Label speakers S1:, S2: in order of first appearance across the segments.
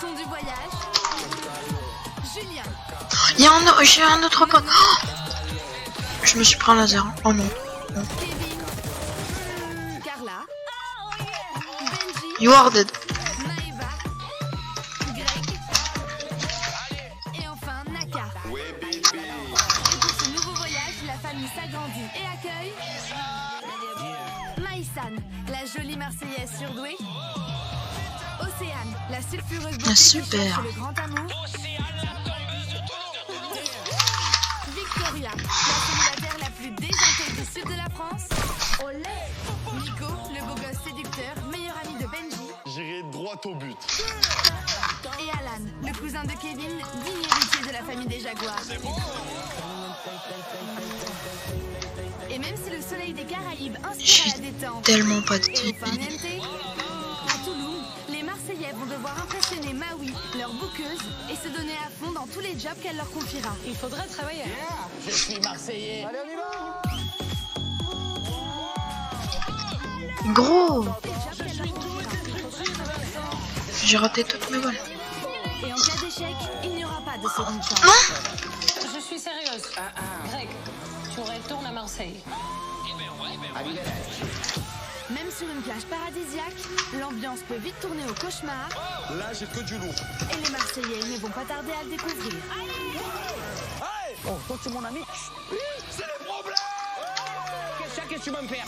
S1: son du voyage, Julien.
S2: J'ai un autre pote. Oh, je me suis pris un laser. Oh non.
S1: Kevin, Carla, Benji,
S2: You are dead.
S1: Maeva, Greg et enfin Naka. Et pour ce nouveau voyage, la famille s'agrandit et accueille Maïsan, la jolie Marseillaise surdouée, Océane, la sulfureuse beauté qui
S2: super.
S1: cherche le grand amour, Victoria, la célibataire la plus déjantée du sud de la France, Nico, le beau gosse séducteur, meilleur ami de Benji,
S3: J'irai droit au but.
S1: et Alan, le cousin de Kevin, digne héritier de la famille des Jaguars. Et même si le soleil des Caraïbes inspire à la détente
S2: Tellement pas de
S1: et au
S2: type.
S1: farniente, à Toulouse, les Marseillais vont devoir impressionner Maui, leur bouqueuse, et se donner à fond dans tous les jobs qu'elle leur confiera.
S4: Il faudra travailler.
S5: Je suis Marseillais.
S3: Allez, on y va.
S2: Gros,
S1: Des jobs qu'elle leur confiera.
S2: j'ai raté toutes mes balles.
S1: Et en cas d'échec, il n'y aura pas de seconde chance.
S4: Je suis sérieuse. Greg, tu retournes à Marseille.
S1: Même sur une plage paradisiaque, l'ambiance peut vite tourner au cauchemar
S3: Là, j'ai que du lourd.
S1: et les Marseillais ne vont pas tarder à le découvrir.
S5: Oh, toi, tu es mon ami.
S3: C'est le problème.
S5: Qu'est-ce que tu vas me faire?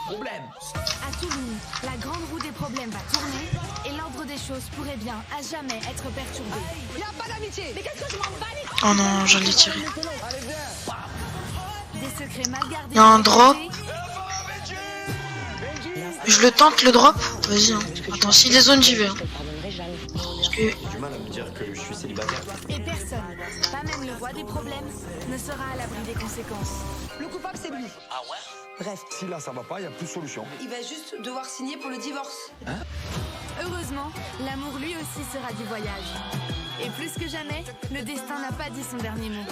S5: Problème.
S1: À Toulouse, la grande roue des problèmes va tourner et l'ordre des choses pourrait bien à jamais être perturbé.
S4: Y a pas d'amitié. Mais qu'est-ce que je m'en bats les
S2: Oh non, je l'ai tiré.
S1: Des secrets mal gardés.
S2: Y a un drop.
S1: Benji.
S2: Je le tente le drop. Vas-y. Hein. Attends, si les zones j'y vais. Hein. Parce que
S6: Du mal à me dire que je suis célibataire.
S1: Et personne, pas même le roi des problèmes, ne sera à l'abri des conséquences.
S4: Le coupable, c'est lui.
S5: Ah ouais?
S4: Bref,
S3: Si là, ça va pas, il y a plus de solution.
S4: il va juste devoir signer pour le divorce.
S1: Heureusement, l'amour lui aussi sera du voyage. Et plus que jamais, le destin n'a pas dit son dernier mot.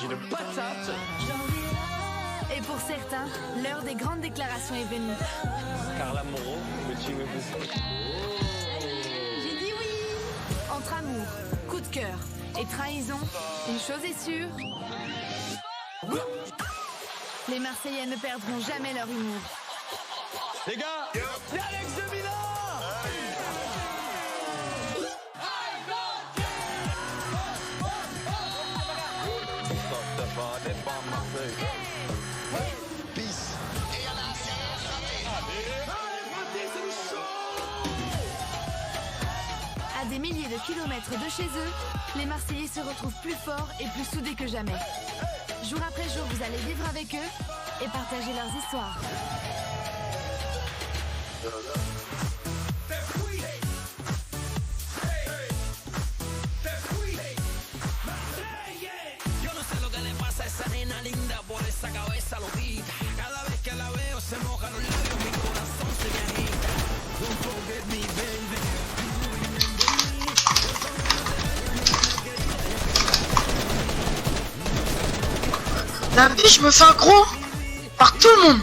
S3: J'ai une patate.
S1: Et pour certains, l'heure des grandes déclarations est venue.
S6: Carla Moreau, petit me bouffe.
S1: J'ai dit oui. Entre amour, coup de cœur et trahison, une chose est sûre. Les Marseillais ne perdront jamais leur humour.
S3: Les gars, il y a Alex de Milan. Peace.
S1: À des milliers de kilomètres de chez eux, les Marseillais se retrouvent plus forts et plus soudés que jamais. Jour après jour, vous allez vivre avec eux et partager leurs histoires.
S5: Yo no sé lo que le pasa a esa nena linda por esa cabeza loquita. Cada vez que la veo se moja los labios, mi corazón se me agita. Don't forget me, baby.
S2: la vie, je me fais un gros par tout le monde.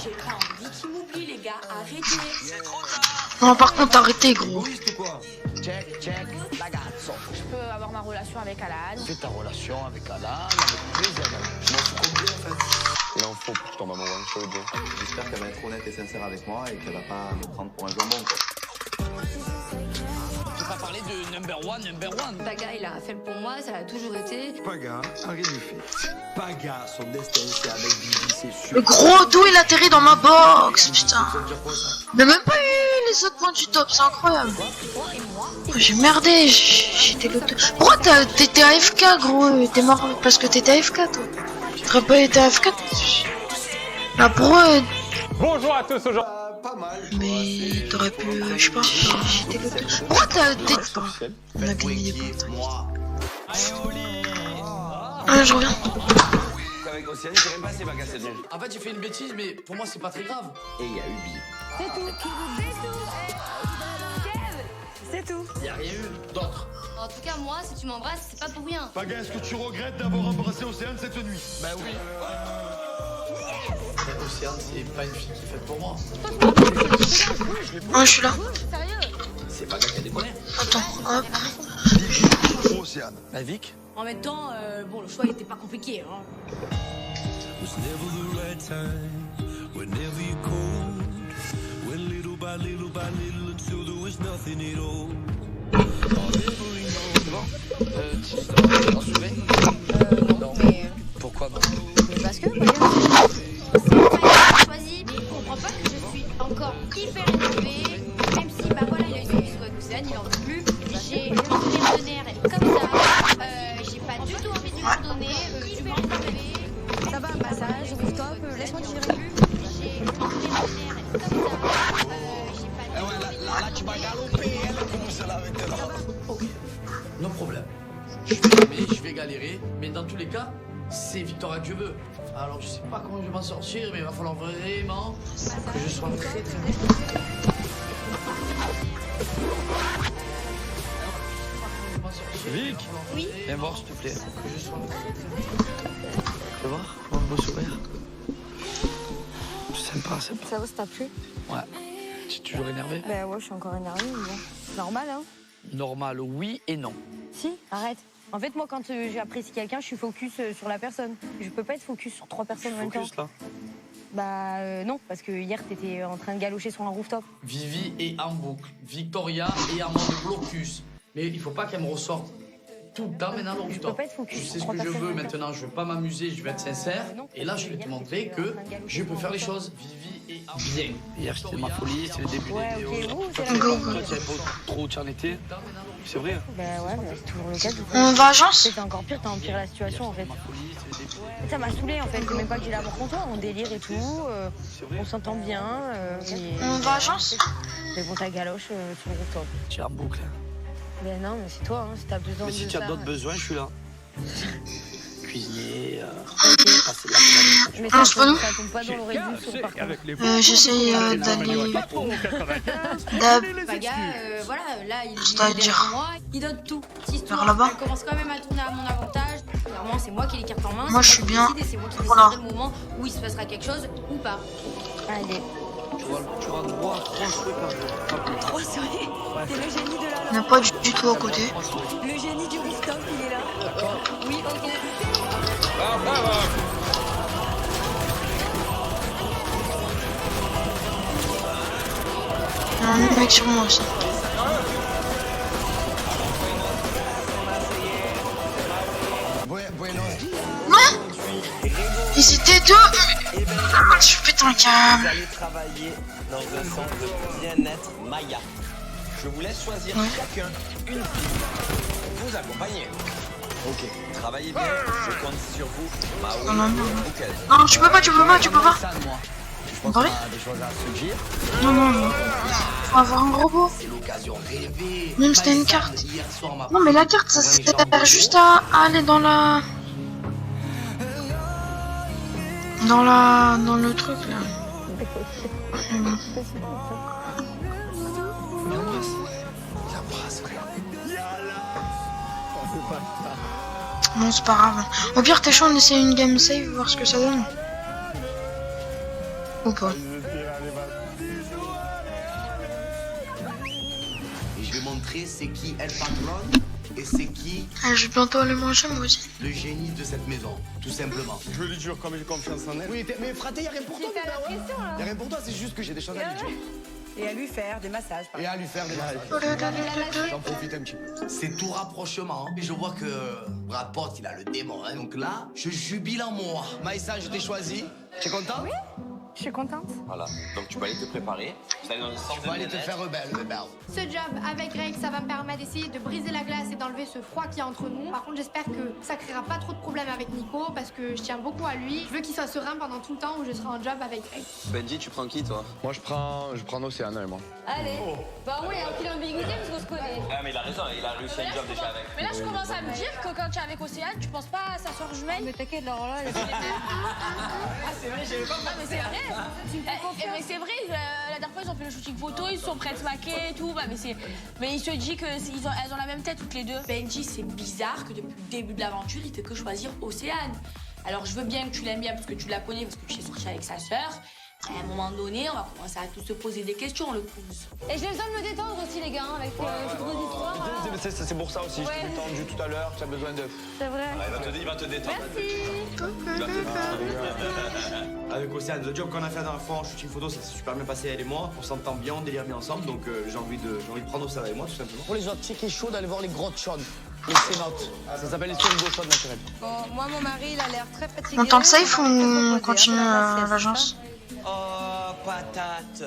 S4: J'ai pas envie qu'il m'oublie, les gars. Arrêtez.
S2: Non, par contre, arrêtez, gros.
S3: Égoïste ou quoi? Check, check, ragazzo.
S4: Je peux avoir ma relation avec Alan.
S3: Fais ta relation avec Alan, avec plaisir. Je m'en fous combien, en fait. Il en faut pour tomber amoureux, je te le dis.
S6: J'espère qu'elle va être honnête et sincère avec moi et qu'elle va pas me prendre pour un jambon, quoi.
S5: Tu vas parler de number one.
S4: Paga, il a fait pour moi, ça l'a toujours été.
S3: Paga, rien du fait. Paga, son destin, c'est avec Vivi, c'est sûr.
S2: Le gros d'où il atterrit dans ma box, putain.
S3: Ça veut dire quoi, ça?
S2: Il a même pas eu les autres points du top, c'est incroyable. J'ai merdé, j'étais l'autre. Pourquoi t'étais AFK, gros? T'es mort parce que t'étais AFK, toi. T'aurais pas été AFK? Là, pourquoi?
S7: Bonjour à tous aujourd'hui.
S3: Pas mal.
S2: Mais t'aurais pu, je sais pas, j'étais l'autre. Pourquoi t'es... On a gagné des points.
S6: Moi.
S2: Ah, je reviens.
S6: Avec Océane, j'ai même pas ses bagages cette nuit.
S5: En fait, j'ai fait une bêtise, mais pour moi, c'est pas très grave.
S6: Et il y a eu Bi.
S4: C'est tout.
S1: C'est tout.
S5: Y a rien eu d'autre.
S1: En tout cas, moi, si tu m'embrasses, c'est pas pour rien.
S8: Paga, est-ce que tu regrettes d'avoir embrassé Océane cette nuit?
S3: Bah oui. Océane, c'est pas une fille qui fait pour moi.
S2: Ouais, je suis là.
S1: Sérieux?
S3: C'est Paga qui a des moyens.
S2: Attends, hop.
S8: Ou Océane?
S3: Bah Vic?
S4: En même temps, bon, le choix était pas compliqué. Hein.
S5: Was never the right time, whenever you're cold. Went little by little until there was nothing at all.
S3: Tu t'en souviens?
S4: Non, mais...
S3: Pourquoi non?
S4: Mais parce que, regarde,
S1: Choisi, mais il comprend pas que je suis encore hyper énervée. Même si, bah voilà, il a eu son bisou avec Océane, il en veut plus. J'ai une partenaire, elle est comme ça. J'ai pas du tout envie de lui donner. Tu vas encore rêver.
S4: ça va, massage, rooftop, laisse-moi tirer.
S1: J'ai une partenaire, elle est comme ça. J'ai pas du tout envie de lui
S3: Là, tu vas galoper, elle commence là avec tes bras. Ok, no problème. Je vais galérer, mais dans tous les cas, c'est Victoria que je veux. Alors, je sais pas comment je vais m'en sortir, mais il va falloir vraiment que je sois très très bon. Vic,
S1: Oui.
S3: viens voir s'il te plaît. Tu veux voir comment beau sourire? C'est sympa, sympa.
S4: Ça va, ça t'a plu?
S3: Ouais. Tu es toujours énervé?
S4: Bah ouais, je suis encore énervée, mais bon. Normal, hein?
S3: Normal, oui et non.
S4: Si, arrête. En fait, moi, quand j'apprécie quelqu'un, je suis focus sur la personne. Je peux pas être focus sur 3 personnes en même temps.
S3: Focus là.
S4: Bah non, parce que hier, t'étais en train de galocher sur un rooftop.
S3: Vivi est en boucle, Victoria est en mode blocus. Mais il faut pas qu'elle me ressorte tout le temps maintenant le
S4: Je
S3: rooftop.
S4: peux pas être focus
S3: Je
S4: sur
S3: sais ce
S4: 3
S3: que je
S4: personnes en
S3: veux
S4: même temps.
S3: maintenant, je veux pas m'amuser, je vais être sincère.
S4: Non.
S3: Et là, je vais te montrer que je peux faire les choses. Vivi est en bien. Hier, c'était ma folie, c'est le début
S4: Ouais,
S3: des
S4: ok,
S3: vidéos.
S4: ouh, c'est la
S2: Go,
S4: folie.
S2: go.
S3: Toi, tu savais pas trop où tu en étais. C'est vrai.
S4: Bah ouais, mais c'est toujours le cas. du coup.
S2: On va à agence?
S4: C'était encore pire, t'as empiré la situation en fait.
S3: Ma folie, c'est le début.
S4: Ça m'a saoulé en fait, c'est même pas que j'ai l'amour contre toi, on délire et tout, on s'entend bien.
S2: On va à agence?
S4: Mais bon, ta galoche sur le rooftop.
S3: Tu es en boucle.
S4: Mais non, mais c'est toi, hein, si t'as besoin
S3: Mais
S4: de
S3: si tu
S4: ça.
S3: as d'autres besoins, je suis là. Cuisinier,
S4: Ok.
S3: passer de la planète.
S4: Mais
S2: Ah,
S4: ça
S2: c'est pas nous.
S4: tombe pas dans l'oreille du sourd par contre.
S2: J'essaye d'aller... d'ab...
S1: Paga, voilà, là, il
S2: C'est-à-dire
S1: est derrière moi, il donne tout. Cette histoire,
S2: Vers là-bas.
S1: elle commence quand même à tourner à mon avantage. Clairement, c'est moi qui ai les cartes en main.
S2: Moi,
S1: c'est
S2: je suis
S1: qui
S2: bien.
S1: décide et c'est moi qui
S2: Voilà.
S1: déciderai le moment où il se passera quelque chose ou pas.
S4: Allez.
S3: Tu vois le droit, 3 cheveux par jour. Pas plus.
S4: 3 souris. T'es le génie de la
S2: On n'a pas du tout à côté.
S3: 3 souris.
S4: Le génie du rooftop, il est là.
S1: Oui, ok.
S2: Il y a un mec sur moi aussi. Ils étaient deux. Ah, je suis pété un câble.
S9: Vous allez travailler dans un centre de bien-être Maya. Je vous laisse choisir chacun une fille pour vous accompagner. Ok, travaillez bien, je compte sur vous. Maori
S2: Non, non, non.
S9: ou Kel.
S2: Non, tu peux pas, tu peux pas, tu peux pas.
S3: Ça, moi.
S2: En vrai?
S9: Des choses à suggérer.
S2: Non, non, non. Faut avoir un gros beau.
S3: C'est l'occasion rêvée.
S2: Même si t'as une
S3: Maïsan,
S2: carte.
S3: hier soir, m'a
S2: Non, mais la carte, ça sert juste à aller dans la... Dans le truc, là. Bon, c'est pas grave. Au pire, t'es chaud, on essaie une game save, voir ce que ça donne. Ou pas.
S10: Et je vais montrer c'est qui elle patronne et c'est qui
S2: Ah, je vais bientôt aller manger, moi aussi.
S10: le génie de cette maison, tout simplement.
S8: Je lui jure, comme j'ai confiance en elle.
S10: Oui, mais fraté, y'a rien pour toi, Y'a rien pour toi, c'est juste que j'ai des choses à lui dire.
S11: Et à lui faire des massages.
S10: Et à lui faire des massages. J'en profite un petit peu. C'est tout rapprochement. Et je vois que Brad Pitt, il a le démon. Hein. Donc là, je jubile en moi. Maïssa, je t'ai choisi. Tu es content?
S11: Oui, je suis contente.
S9: Voilà, donc tu vas aller te préparer. Tu vas aller dans le centre
S10: Tu
S9: de
S10: vas aller te
S9: bien-être.
S10: faire rebelle, rebelle.
S1: Ce job avec Greg, ça va me permettre d'essayer de briser la glace et d'enlever ce froid qu'il y a entre nous. Par contre, j'espère que ça créera pas trop de problèmes avec Nico parce que je tiens beaucoup à lui. Je veux qu'il soit serein pendant tout le temps où je serai en job avec Greg.
S9: Benji, tu prends qui toi?
S8: Moi, je prends Océane, et moi.
S4: Allez. Bah oui, il y a aucune ambiguïté parce qu'on se connaît.
S9: Ah, mais il a raison, il a réussi un job déjà avec.
S1: Mais là, je commence à me dire que quand tu es avec Océane, tu penses pas à sa soeur jumelle.
S4: Mais t'inquiète, Laurent, là,
S9: Ah, c'est vrai, j'avais pas
S1: Ah, mais c'est vrai. Mais c'est vrai, la dernière fois, ils ont fait le shooting photo, ils se sont prêts à se maquer et tout. Bah, mais il se dit qu'elles ont la même tête toutes les deux. Benji, c'est bizarre que depuis le début de l'aventure, il fait que choisir Océane. Alors, je veux bien que tu l'aimes bien parce que tu la connais, parce que tu es sorti avec sa sœur. À un moment donné, on va commencer à tous se poser des questions, le pouce.
S4: Et j'ai besoin de me détendre aussi, les gars, avec toutes vos histoires.
S9: C'est pour ça aussi, je t'ai détendu tout à l'heure, tu as besoin de...
S4: C'est vrai.
S9: Il va te détendre.
S4: Merci.
S10: Avec Océane, le job qu'on a fait la dernière fois en shooting photo, ça s'est super bien passé, elle et moi. On s'entend bien, on délire bien ensemble, donc j'ai envie de prendre Océane avec moi, tout simplement.
S3: Pour les autres qui est chaud d'aller voir les grottes chaudes, les cénotes. Ça s'appelle les sérigo chaudes naturelles.
S11: Bon, moi, mon mari, il a l'air très fatigué.
S2: On tente safe ou on continue l'agence?
S9: Oh, patate.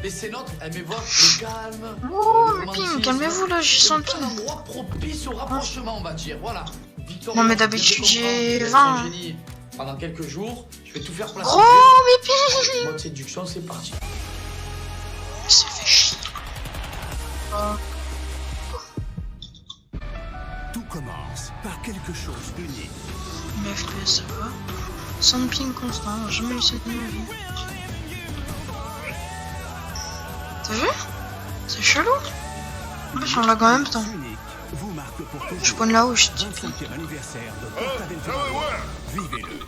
S3: Les cénotes, elles m'évoquent le calme.
S2: Oh, mais Ping, calmez-vous là, je sens le
S3: un
S2: Ping.
S3: endroit propice au rapprochement, on va dire. Voilà. Victor,
S2: Non, mais d'habitude, j'ai 20.
S3: Pendant quelques jours, je vais tout faire pour la
S2: Oh, mais Ping!
S3: mode séduction, c'est parti.
S2: Ça fait chier.
S5: Tout commence par quelque chose d'unique.
S2: Mais FPS, ça va. Sans ping constant, j'ai jamais eu cette nuit. T'as vu? C'est chelou. En plus, on l'a quand même temps.
S5: Vous marque pour toujours.
S2: Je prends là-haut, je te
S5: 25e anniversaire de Portaventura. Vivez-le.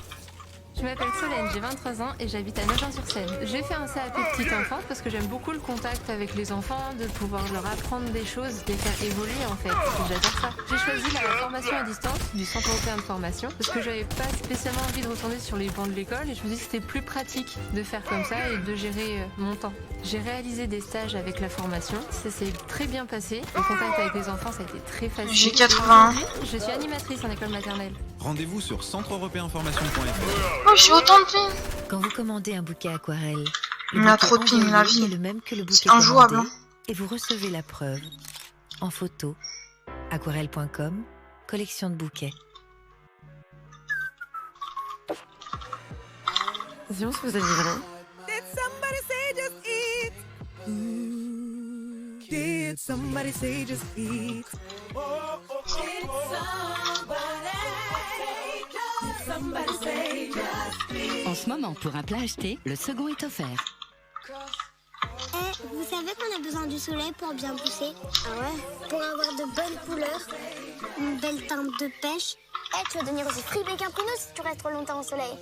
S12: Je m'appelle Solène, j'ai 23 ans et j'habite à Nogent-sur-Seine. J'ai fait un CAP petite enfance parce que j'aime beaucoup le contact avec les enfants, de pouvoir leur apprendre des choses, de les faire évoluer en fait. J'adore ça. J'ai choisi la formation à distance du Centre européen de formation parce que j'avais pas spécialement envie de retourner sur les bancs de l'école et je me dis que c'était plus pratique de faire comme ça et de gérer mon temps. J'ai réalisé des stages avec la formation, ça s'est très bien passé. Le contact avec les enfants, ça a été très facile.
S2: J'ai 81.
S12: Je suis animatrice en école maternelle.
S13: Rendez-vous sur centreeuropéenformation.fr.
S2: Oh, j'ai autant de ping.
S14: Quand vous commandez un bouquet aquarelle,
S2: Il a trop de ping, la vie.
S14: est le même que le bouquet
S2: C'est injouable.
S14: commandé, et vous recevez la preuve en photo. Aquarelle.com, collection de bouquets.
S12: Zion, vous avez vrai.
S11: Did somebody say just eat? Did somebody say just eat?
S15: En ce moment, pour un plat acheté, le second est offert.
S16: Vous savez qu'on a besoin du soleil pour bien pousser? Ah ouais? Pour avoir de bonnes couleurs, une belle teinte de pêche. Tu vas devenir aussi fripé qu'un pinot si tu restes trop longtemps au soleil.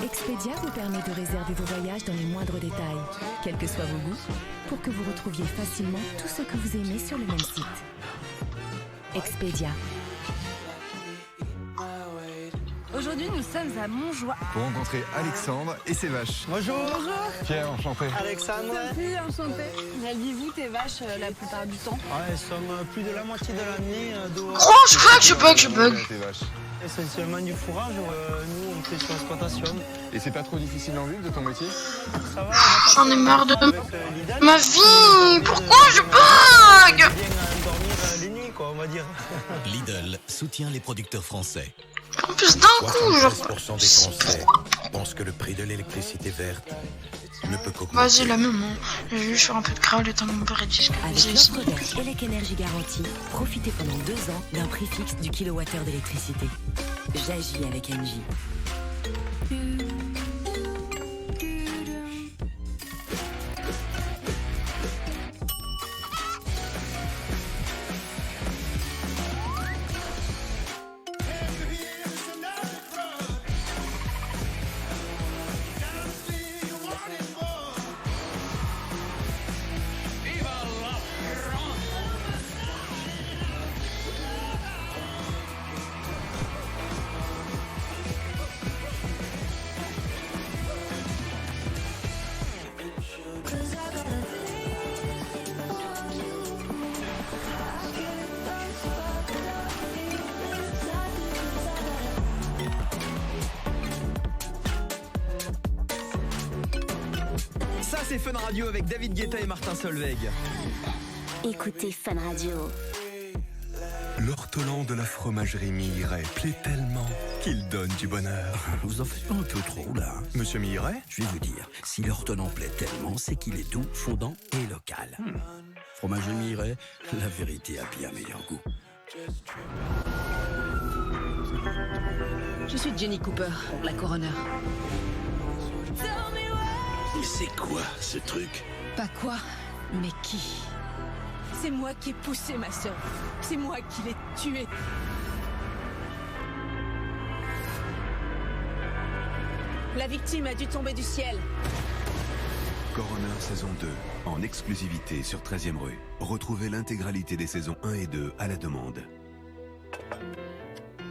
S15: Expedia vous permet de réserver vos voyages dans les moindres détails, quels que soient vos goûts, pour que vous retrouviez facilement tout ce que vous aimez sur le même site. Expedia.
S11: Aujourd'hui, nous sommes à Montjoie.
S13: Pour rencontrer Alexandre et ses vaches.
S11: Bonjour. Bonjour.
S13: Pierre, enchanté.
S11: Alexandre. Sophie, enchantée. Elles-vous tes vaches la plupart du temps?
S17: Elles sont plus de la moitié de l'année dehors.
S2: Oh, je bug.
S17: Essentiellement du fourrage, nous on fait sur l'exploitation.
S13: Et c'est pas trop difficile en ville de ton métier?
S17: Ça va.
S2: J'en ai marre de ma vie. Pourquoi je bug?
S17: Bien dormir les nuits, quoi, on va dire.
S5: Lidl soutient les producteurs français.
S2: En plus d'un coup, genre.
S5: 73% des Français pensent que le prix de l'électricité verte ne peut qu'augmenter.
S2: Vas-y, la même. Je vais juste faire un peu de crowd le temps que mon père dise que
S15: Avec l'offre verte Elec Énergie Garantie, profitez pendant 2 ans d'un prix fixe du kilowattheure d'électricité. J'agis avec Engie.
S18: c'est Fun Radio avec David Guetta et Martin Solveig.
S15: Écoutez Fun Radio.
S19: L'ortolan de la fromagerie Milleray plaît tellement qu'il donne du bonheur.
S20: Vous en faites pas un peu trop, là.
S19: Monsieur Milleray?
S20: Je vais vous dire, si l'ortolan plaît tellement, c'est qu'il est doux, fondant et local. Fromagerie Milleray, la vérité a bien meilleur goût.
S21: Je suis Jenny Cooper, la coroner.
S20: Mais c'est quoi, ce truc?
S21: Pas quoi, mais qui? C'est moi qui ai poussé ma sœur. C'est moi qui l'ai tuée. La victime a dû tomber du ciel.
S19: Coroner saison 2, en exclusivité sur 13e rue. Retrouvez l'intégralité des saisons 1 et 2 à la demande.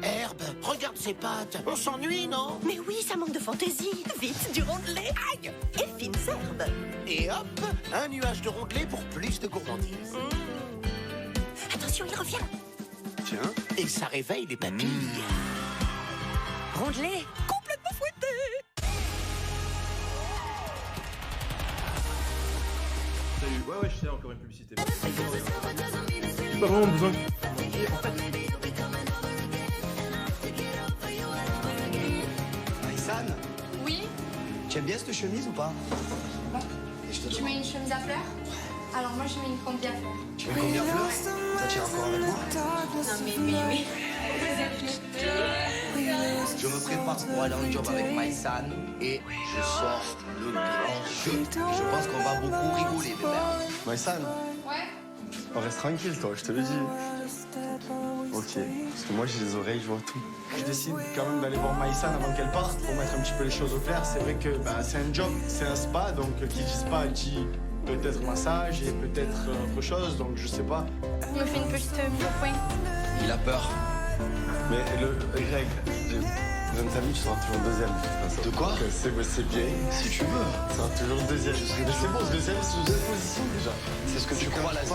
S22: Herbe, regarde ses pattes. On s'ennuie, non?
S23: Mais oui, ça manque de fantaisie. Vite, du rondelet. Aïe! Et fines herbes.
S22: Et hop, un nuage de rondelet pour plus de gourmandise.
S23: Attention, il revient.
S22: Tiens, et ça réveille les papilles.
S23: Rondelet, complètement fouetté.
S24: Salut, ouais, je sais, encore une publicité.
S25: J'ai pas vraiment besoin.
S10: Maïsan,
S1: Oui?
S10: tu aimes bien cette chemise ou pas?
S1: Tu mets une chemise à fleurs? Alors moi je mets une combi à fleurs.
S10: Tu mets combien de fleurs? Ça tient encore avec moi?
S1: Non mais...
S10: Je me prépare pour aller en job avec Maïsan et je sors le grand jeu. Je pense qu'on va beaucoup rigoler, bébé.
S8: Maïsan,
S1: Ouais?
S8: on reste tranquille, toi, je te le dis. Ok, parce que moi j'ai les oreilles, je vois tout. Je décide quand même d'aller voir Maïsan avant qu'elle parte pour mettre un petit peu les choses au clair. C'est vrai que c'est un job, c'est un spa, donc qui dit spa dit peut-être massage et peut-être autre chose, donc je sais pas.
S1: On me fait une petite mise au point.
S10: Il a peur.
S8: Mais Greg, dans ta vie, tu seras toujours deuxième de toute façon.
S10: De quoi?
S8: Donc, c'est bien, si tu veux. Tu seras toujours deuxième. Mais c'est bon, deuxième, c'est une deuxième position déjà.
S10: C'est ce que tu crois, Laziz.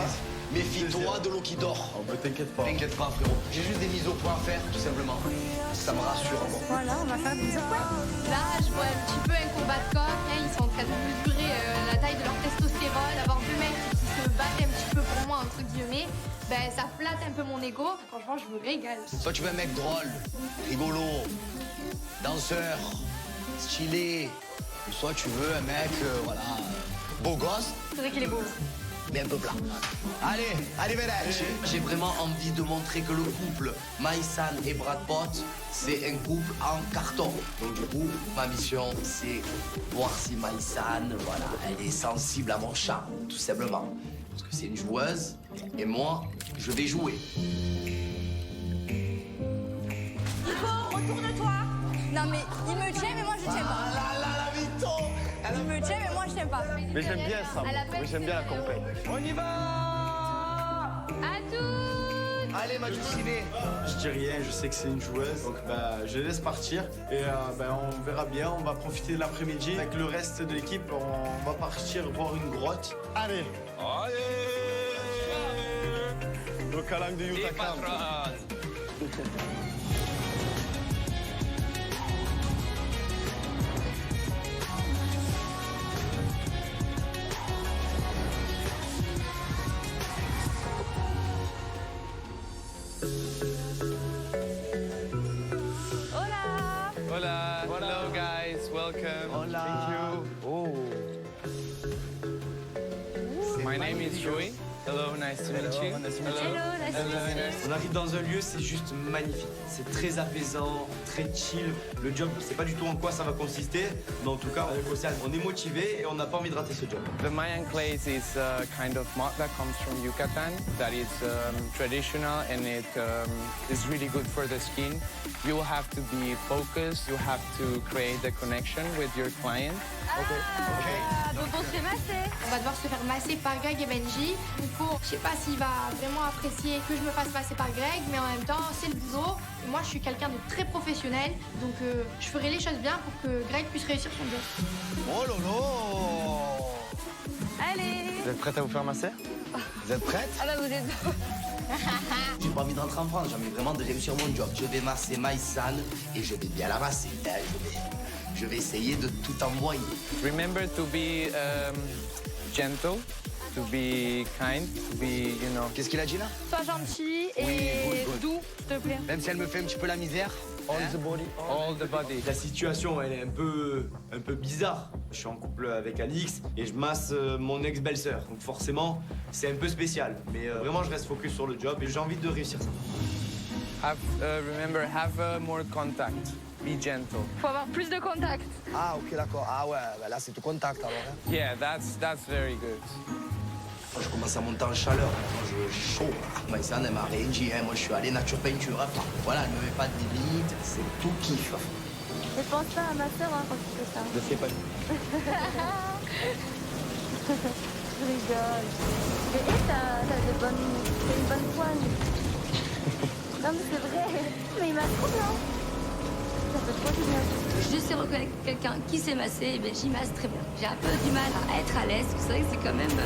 S10: Méfie-toi de l'eau qui dort.
S8: Oh, bah t'inquiète pas.
S10: T'inquiète pas, frérot. J'ai juste des mises au point à faire, tout simplement. Ça me rassure.
S1: Voilà, on va faire des mises au point. Là, je vois un petit peu un combat de corps. Hein, ils sont en train de mesurer la taille de leur testostérone, avoir deux mecs qui se battent un petit peu pour moi, entre guillemets. Ben, ça flatte un peu mon ego. Franchement, je me régale.
S10: Soit tu veux un mec drôle, rigolo, danseur, stylé. Ou soit tu veux un mec, voilà, beau gosse.
S1: C'est vrai qu'il est beau.
S10: Mais un peu plat. Allez, Vélèche. J'ai vraiment envie de montrer que le couple Maïsan et Brad Pitt, c'est un couple en carton. Donc du coup, ma mission, c'est voir si Maïsan, voilà, elle est sensible à mon charme, tout simplement. Parce que c'est une joueuse, et moi, je vais jouer.
S1: Nico, retourne-toi. Non mais, il me tient, mais moi je tiens pas.
S10: La Vito.
S1: Il me tient, mais moi je tiens pas.
S8: Mais j'aime bien ça, moi j'aime bien la compète.
S10: On y va.
S1: À toutes.
S10: Allez, ma ciné.
S8: Je dis rien, je sais que c'est une joueuse, donc je laisse partir et on verra bien. On va profiter de l'après-midi avec le reste de l'équipe. On va partir voir une grotte. Allez. Le calam de Utah.
S26: Hola. Hello, guys. Welcome.
S10: Hola.
S26: Thank you. Oh. My name is Joey. Hello, nice to meet you.
S27: On arrive dans un lieu, c'est juste magnifique. C'est très apaisant, très chill. Le job, c'est pas du tout en quoi ça va consister. Mais en tout cas, avec Océane, on est motivé et on n'a pas envie de rater ce job.
S26: The Mayan clays is a kind of mud that comes from Yucatan that is traditional and it is really good for the skin. You will have to be focused. You have to create the connection with your client.
S1: Donc on se fait masser. On va devoir se faire masser par Greg et Benji. Nico, je sais pas s'il va vraiment apprécier que je me fasse masser par Greg, mais en même temps, c'est le boulot. Et moi, je suis quelqu'un de très professionnel, donc je ferai les choses bien pour que Greg puisse réussir son job.
S10: Oh lolo.
S1: Allez.
S27: Vous êtes prête à vous faire masser?
S10: Vous êtes prête?
S1: Ah bah vous êtes...
S10: J'ai pas envie de rentrer en France, j'ai envie vraiment de réussir mon job. Je vais masser Maïsan et je vais bien la masser. Je vais essayer de tout envoyer.
S26: Remember to be gentle, to be kind, to be, you know.
S10: Qu'est-ce qu'il a dit là?
S11: Sois gentil et doux, s'il te plaît.
S10: Même si elle me fait un petit peu la misère.
S26: All the body. All the body.
S27: La situation, elle est un peu bizarre. Je suis en couple avec Alix et je masse mon ex-belle-sœur. Donc forcément, c'est un peu spécial. Mais vraiment, je reste focus sur le job et j'ai envie de réussir ça.
S26: Remember, have more contact. Be gentle.
S11: Faut avoir plus de contact.
S10: Ah, ok, d'accord. Ah ouais, bah là, c'est tout contact alors. Hein.
S26: Yeah, that's very good.
S10: Moi, je commence à monter en chaleur. Moi, je suis chaud. Maïsan, elle m'a rien dit. Hein. Moi, je suis allé nature peinture. Hein. Voilà, elle ne me met pas de limite. C'est tout kiff.
S16: Ne pense pas à ma soeur quand tu fais ça.
S10: Ne fais pas.
S16: Je rigole. Mais t'as une bonne poigne. Non mais c'est vrai. Mais il m'a trop bien. Ça fait trop du bien.
S1: Je sais reconnaître quelqu'un qui sait masser, et bien j'y masse très bien. J'ai un peu du mal à être à l'aise, parce que c'est vrai que c'est quand même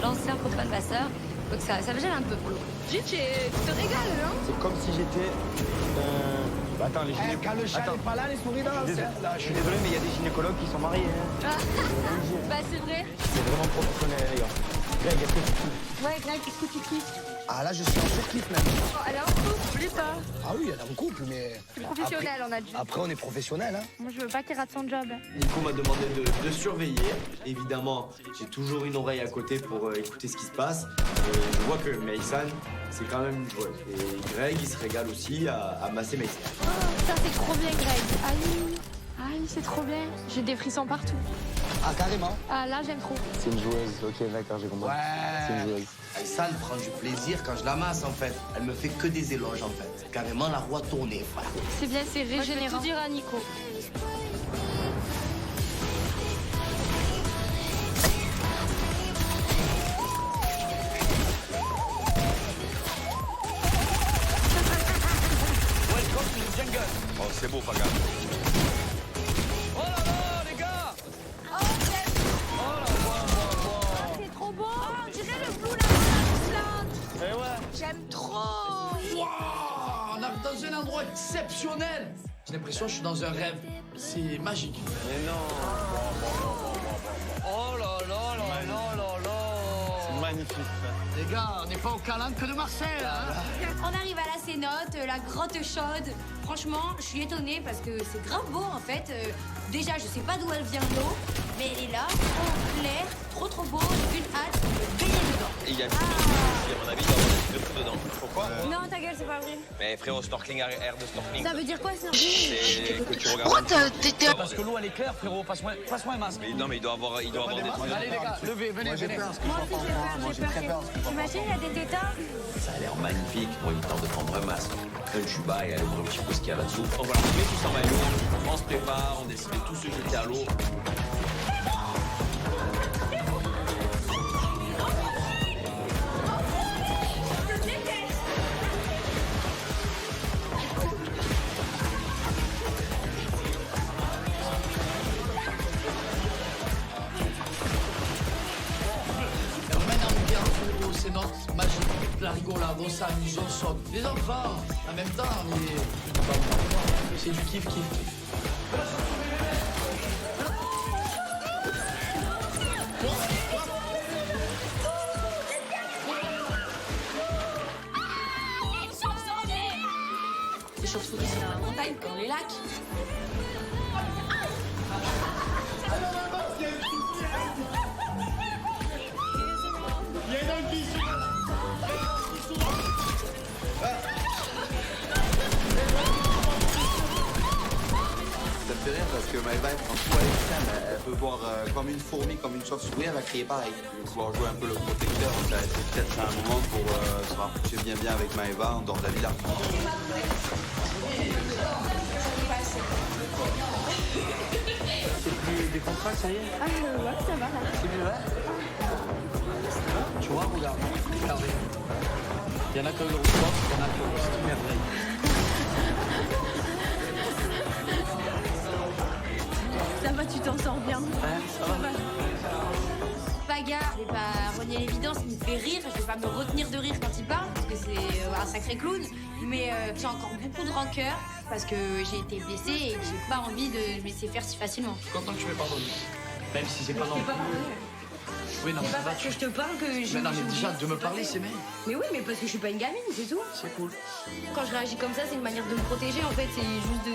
S1: l'ancien copain de ma sœur, donc ça me gêne un peu pour le coup.
S11: Tu te régales, hein?
S27: C'est comme si j'étais... Attends, les gynécologues...
S10: Quand le chat n'est pas là, les souris là.
S27: Je suis désolé, mais il y a des gynécologues qui sont mariés. Hein.
S11: Bah c'est vrai.
S27: C'est vraiment professionnel, les gars. Greg, est-ce que tu kiffes?
S11: Ouais, Greg, qu'est-ce que tu kiffes?
S10: Ah là, je suis en surkiff même.
S11: Oh, elle est en couple, oublie pas.
S10: Ah oui, elle est en couple, mais...
S11: C'est professionnel, on a dit.
S10: Après, on est professionnel, hein.
S11: Moi, je veux pas qu'il rate son job.
S27: Nico m'a demandé de surveiller. Évidemment, j'ai toujours une oreille à côté pour écouter ce qui se passe. Et je vois que Maïsan, c'est quand même une joueuse. Et Greg, il se régale aussi à masser Maïsan.
S11: Oh, ça, c'est trop bien, Greg. Aïe, c'est trop bien. J'ai des frissons partout.
S10: Ah, carrément.
S11: Ah, là, j'aime trop.
S27: C'est une joueuse, ok, d'accord, j'ai compris.
S10: Ouais.
S27: C'est une joueuse.
S10: Maïsan prend du plaisir quand je la masse, en fait. Elle me fait que des éloges, en fait. Carrément la roue tournée, voilà.
S11: C'est bien, c'est régénérant. Je vais tout dire à Nico.
S3: Oh, c'est beau, Paga.
S5: Oh là là, les gars!
S11: C'est trop beau! On dirait le Blue Land.
S27: Eh ouais.
S11: J'aime trop!
S10: Wow, on est dans un endroit exceptionnel. J'ai l'impression que je suis dans un rêve. C'est magique.
S27: Mais non.
S10: Oh là là là là là là.
S27: C'est magnifique.
S10: Les gars, on n'est pas au Calanque de Marseille, hein.
S1: On arrive à la cénote, la grotte chaude. Franchement, je suis étonnée parce que c'est grave beau en fait. Déjà, je sais pas d'où elle vient l'eau, mais elle est là, en clair, trop beau, une hâte de me baigner dedans.
S3: Et il y a plus à mon avis, il doit y avoir des trucs dedans. Pourquoi?
S11: Non, ta gueule, c'est pas vrai.
S3: Mais frérot, snorkeling, air de snorkeling.
S11: Ça veut dire quoi, snorkeling?
S3: C'est que tu regardes.
S2: Pourquoi t'étais...
S18: Parce que l'eau elle est claire, frérot, passe-moi un masque.
S3: Mais non, mais il doit avoir des trucs.
S18: Allez les gars, levez, venez.
S11: Moi aussi, j'ai peur. T'imagines, il y a des tétards?
S3: Ça a l'air magnifique. Bon, il me tente de prendre un masque, un tuba et aller voir un petit peu ce qu'il y a là-dessous. Donc voilà, on met tout ça en maillot, on se prépare, on décide de tous se jeter à l'eau.
S10: C'est notre magique, la rigolade, on s'amuse, on saute. Les enfants, en même temps, c'est du kiff.
S1: Les chauves-souris, c'est dans la montagne, dans les lacs.
S8: Ça me fait rire parce que Maëva, quand je vois Alexandre, elle peut voir comme une fourmi, comme une chauve-souris, elle va crier pareil. Je vais pouvoir jouer un peu le protecteur, ça va être peut-être un moment pour se rapprocher bien avec Maëva en dehors de la villa.
S17: C'est plus des contrats, ça y est?
S11: Ah, ouais, ça va là.
S17: C'est mieux, hein? Tu vois, regarde. Regardez. Il y en a que le sport, il y en a que c'est une merveille.
S11: Ça va, tu t'en sors bien.
S17: Hein, ça va?
S1: Pas bagarre, je vais pas renier l'évidence, il me fait rire, je vais pas me retenir de rire quand il parle, parce que c'est un sacré clown, mais j'ai encore beaucoup de rancœur, parce que j'ai été blessée et que j'ai pas envie de me laisser faire si facilement.
S17: Je suis content que tu m'aies pardonné. Même si c'est pas non plus. Oui, non,
S11: C'est pas parce que je te parle que je.
S17: Mais non, mais déjà, de me parler, c'est bien.
S11: Mais oui, mais parce que je suis pas une gamine, c'est tout.
S17: C'est cool.
S11: Quand je réagis comme ça, c'est une manière de me protéger en fait. C'est juste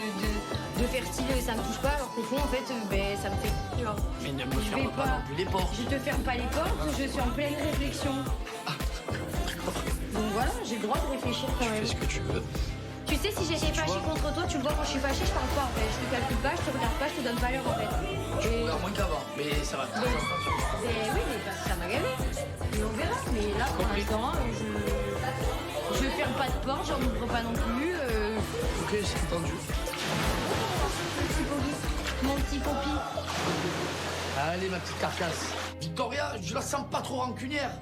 S11: de faire style, ça me touche pas, alors qu'au fond, en fait, ben, ça me fait. Genre,
S17: Mais ne me ferme pas non plus les portes.
S11: Je te ferme pas les portes, je suis en pleine réflexion. Donc voilà, j'ai le droit de réfléchir quand même.
S17: Fais ce que tu veux.
S1: Tu sais, si j'étais fâchée contre toi, tu me vois quand je suis fâchée, je parle pas en fait. Je te calcule pas, je te regarde pas, je te donne pas l'heure en fait.
S17: Tu regardes moins qu'avant, mais ça va.
S1: Mais oui, mais parce que ça m'a gavé. Mais on verra. Mais là, pour l'instant, je ferme pas de porte, j'en ouvre pas non plus.
S17: Ok, c'est entendu.
S1: Mon petit popi.
S17: Allez, ma petite carcasse. Victoria, je la sens pas trop rancunière.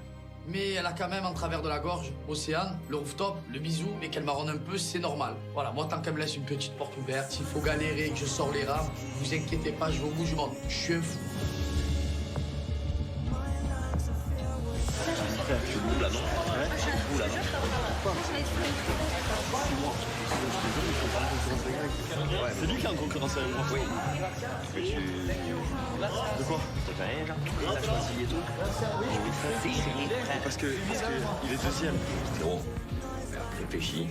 S17: Mais elle a quand même en travers de la gorge Océane, le rooftop, le bisou, et qu'elle marronne un peu, c'est normal. Voilà, moi tant qu'elle me laisse une petite porte ouverte, s'il faut galérer et que je sors les rames, vous inquiétez pas, je vais au bout du monde. Je suis un fou.
S3: Je suis boule là, non? Je suis boule là, non?
S8: C'est lui qui est en concurrence avec moi.
S3: Oui. Mais tu...
S8: De quoi?
S3: T'as fait rien, genre? T'as choisi et tout?
S8: Parce que il est deuxième.
S3: Frérot, réfléchis.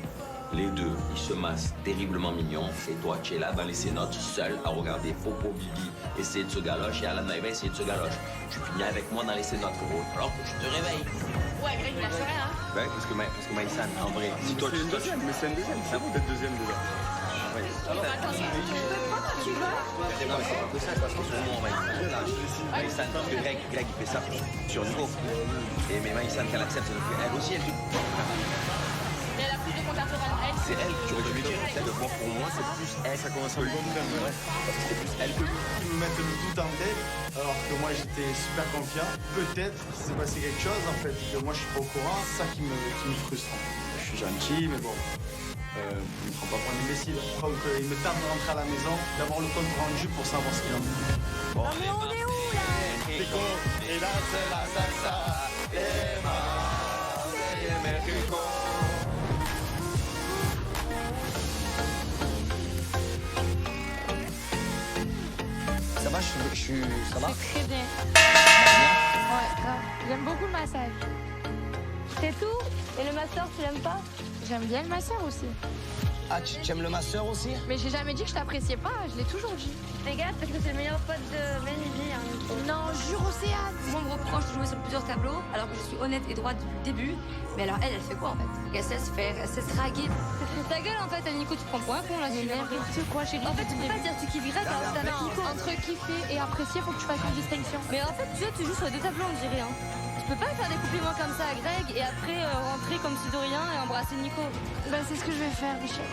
S3: Les deux, ils se massent terriblement mignons. Et toi, tu es là dans les cénotes, seul, à regarder Popo Bibi essayer de se galoche et Alan Maïva essayer de se galoche. Tu finis avec moi dans les cénotes, frérot. Alors que je te réveille.
S1: Ouais, Greg, il lâche rien, hein.
S3: Ouais, parce que Maïsan, en vrai, si toi tu...
S8: C'est une deuxième, mais c'est un deuxième. C'est vous d'être deuxième déjà.
S1: Alors, attends, tu peux pas, tu vas.
S3: Regardez-moi, c'est un peu ça, de toute façon, sur moi, Maïsan, parce que Greg, il fait ça sur Nico. Et mais Maïsan, qu'elle accepte, elle aussi, elle...
S1: Mais elle a plus de contact sur elle.
S3: C'est elle, j'aurais dû lui dire. Pour moi, c'est plus elle.
S8: Ça commence à me comprendre, ouais.
S3: Parce que c'est plus elle que lui.
S8: Ils me mettent le doute en tête, alors que moi j'étais super confiant. Peut-être qu'il s'est passé quelque chose en fait, que moi je suis pas au courant, c'est ça qui me frustre. Je suis gentil, mais bon, il me prend pas pour un imbécile. Donc il me tarde de rentrer à la maison, d'avoir le compte rendu pour savoir ce qu'il en est.
S16: Non mais on est où là?
S8: Rico, et là c'est la salsa, et Mexico.
S17: Ça va, ça va?
S16: Très bien. Ouais, grave. J'aime beaucoup le massage. C'est tout? Et le masseur, tu l'aimes pas? J'aime bien le masseur aussi.
S17: Ah, tu aimes le masseur aussi?
S16: Mais j'ai jamais dit que je t'appréciais pas, je l'ai toujours dit. Fais gaffe parce que c'est le meilleur pote de Benji. Hein.
S1: Non, jure Océane. Moi, on me reproche de jouer sur plusieurs tableaux, alors que je suis honnête et droite depuis le début. Mais alors, elle fait quoi en fait? Elle sait se faire, elle sait se draguer. Ta gueule en fait, Nico, tu prends pour un con là. Tu
S16: quoi, chérie?
S1: En fait, tu peux pas dire tu kiffes Greg,
S16: Entre kiffer et apprécier, faut que tu fasses une distinction.
S1: Mais en fait, tu joues sur les deux tableaux, on dirait. Hein. Tu peux pas faire des compliments comme ça à Greg et après rentrer comme si de rien et embrasser Nico.
S16: Bah, c'est ce que je vais faire, Michel.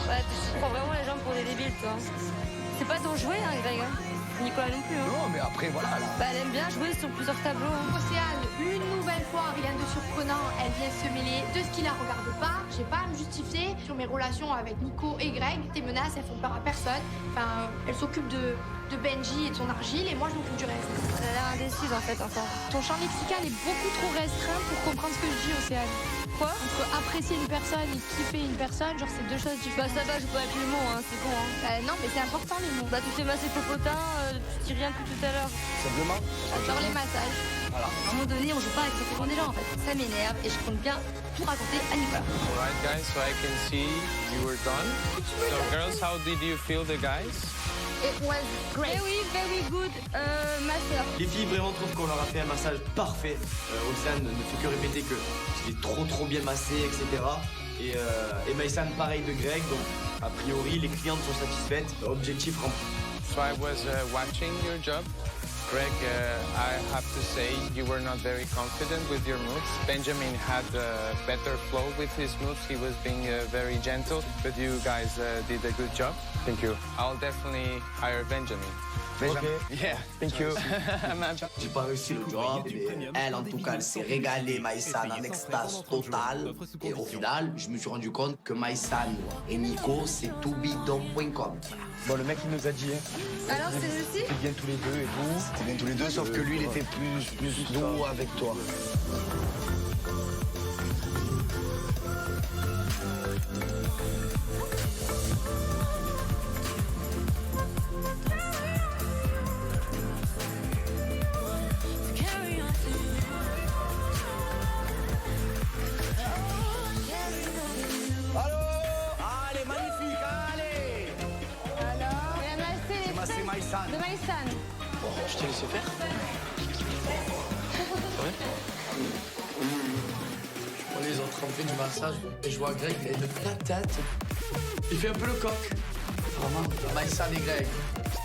S1: Ouais, tu prends vraiment les gens pour des débiles, toi. C'est pas ton jouet, hein, Greg. Hein. Nicolas non plus. Hein.
S17: Non, mais après, voilà. Là.
S1: Bah, elle aime bien jouer sur plusieurs tableaux. Hein.
S16: Océane, une nouvelle fois, rien de surprenant, elle vient se mêler de ce qui la regarde pas. J'ai pas à me justifier sur mes relations avec Nico et Greg. Tes menaces, elles font peur à personne. Enfin, elle s'occupe de Benji et de son argile et moi je m'occupe du reste.
S1: Elle a l'air indécise en fait encore.
S16: Ton champ lexical est beaucoup trop restreint pour comprendre ce que je dis, Océane.
S1: Quoi?
S16: Entre apprécier une personne et kiffer une personne, genre c'est deux choses différentes.
S1: Bah ça va, je peux pas avec les mots, hein, c'est bon. Hein.
S16: Non mais c'est important les mots.
S1: Bah tu t'es massé popotin, tu dis rien depuis tout à l'heure.
S17: Simplement?
S16: Genre les massages.
S1: Voilà. À un moment donné, on joue pas avec ce qu'on est déjà en fait. Ça m'énerve et je compte bien tout raconter à Nicolas.
S26: Alright guys, so I can see you were done. So girls, how did you feel the guys?
S16: It was great.
S1: Very good, masseur.
S27: Les filles vraiment trouvent qu'on leur a fait un massage parfait. Océane ne fait que répéter que j'étais trop bien massé, etc. Et Maïsan pareil de Greg, donc a priori les clientes sont satisfaites, objectif rempli.
S26: So I was watching your job. Greg, I have to say you were not very confident with your moves. Benjamin had a better flow with his moves. He was being very gentle, but you guys did a good job. Thank you. I'll definitely hire Benjamin. Yeah, thank you.
S10: J'ai pas réussi le job, mais elle, en tout cas, elle s'est régalée, Maïsan, en extase totale. Et au final, je me suis rendu compte que Maïsan et Nico, c'est toubidon.com.
S8: Bon, le mec, il nous a dit.
S11: Alors, c'est réussi?
S8: C'était bien tous les deux et tout. C'était bien tous les deux, sauf que lui, il était plus doux avec toi.
S10: Allez, magnifique, allez.
S11: Alors,
S10: C'est Maïsan.
S11: de Maïsan.
S27: Je t'ai laissé faire.
S17: Je vois les autres en fait du massage et je vois Greg, il a une patate. Il fait un peu le coq. Vraiment, Maïsan et Greg.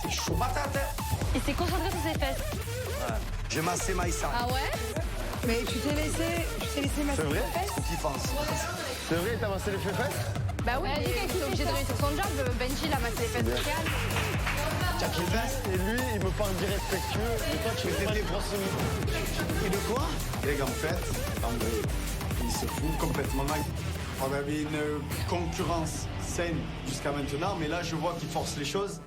S17: C'était chaud patate, hein.
S11: Il s'est concentré sur ses fesses.
S10: J'ai massé Maïsan.
S11: Ah ouais? Mais tu t'es laissé masser
S8: C'est vrai?
S11: tes fesses?
S8: C'est vrai, t'as massé les fesses?
S11: Bah oui, mais il est obligé de réussir son job. Benji, il a massé les fesses de Réal.
S8: T'as qu'il baisse et lui, il me parle d'irrespectueux. Et toi, tu fais des grosses.
S10: Et de quoi?
S8: Les gars, en fait, André, il se fout complètement mal. On avait une concurrence saine jusqu'à maintenant, mais là, je vois qu'il force les choses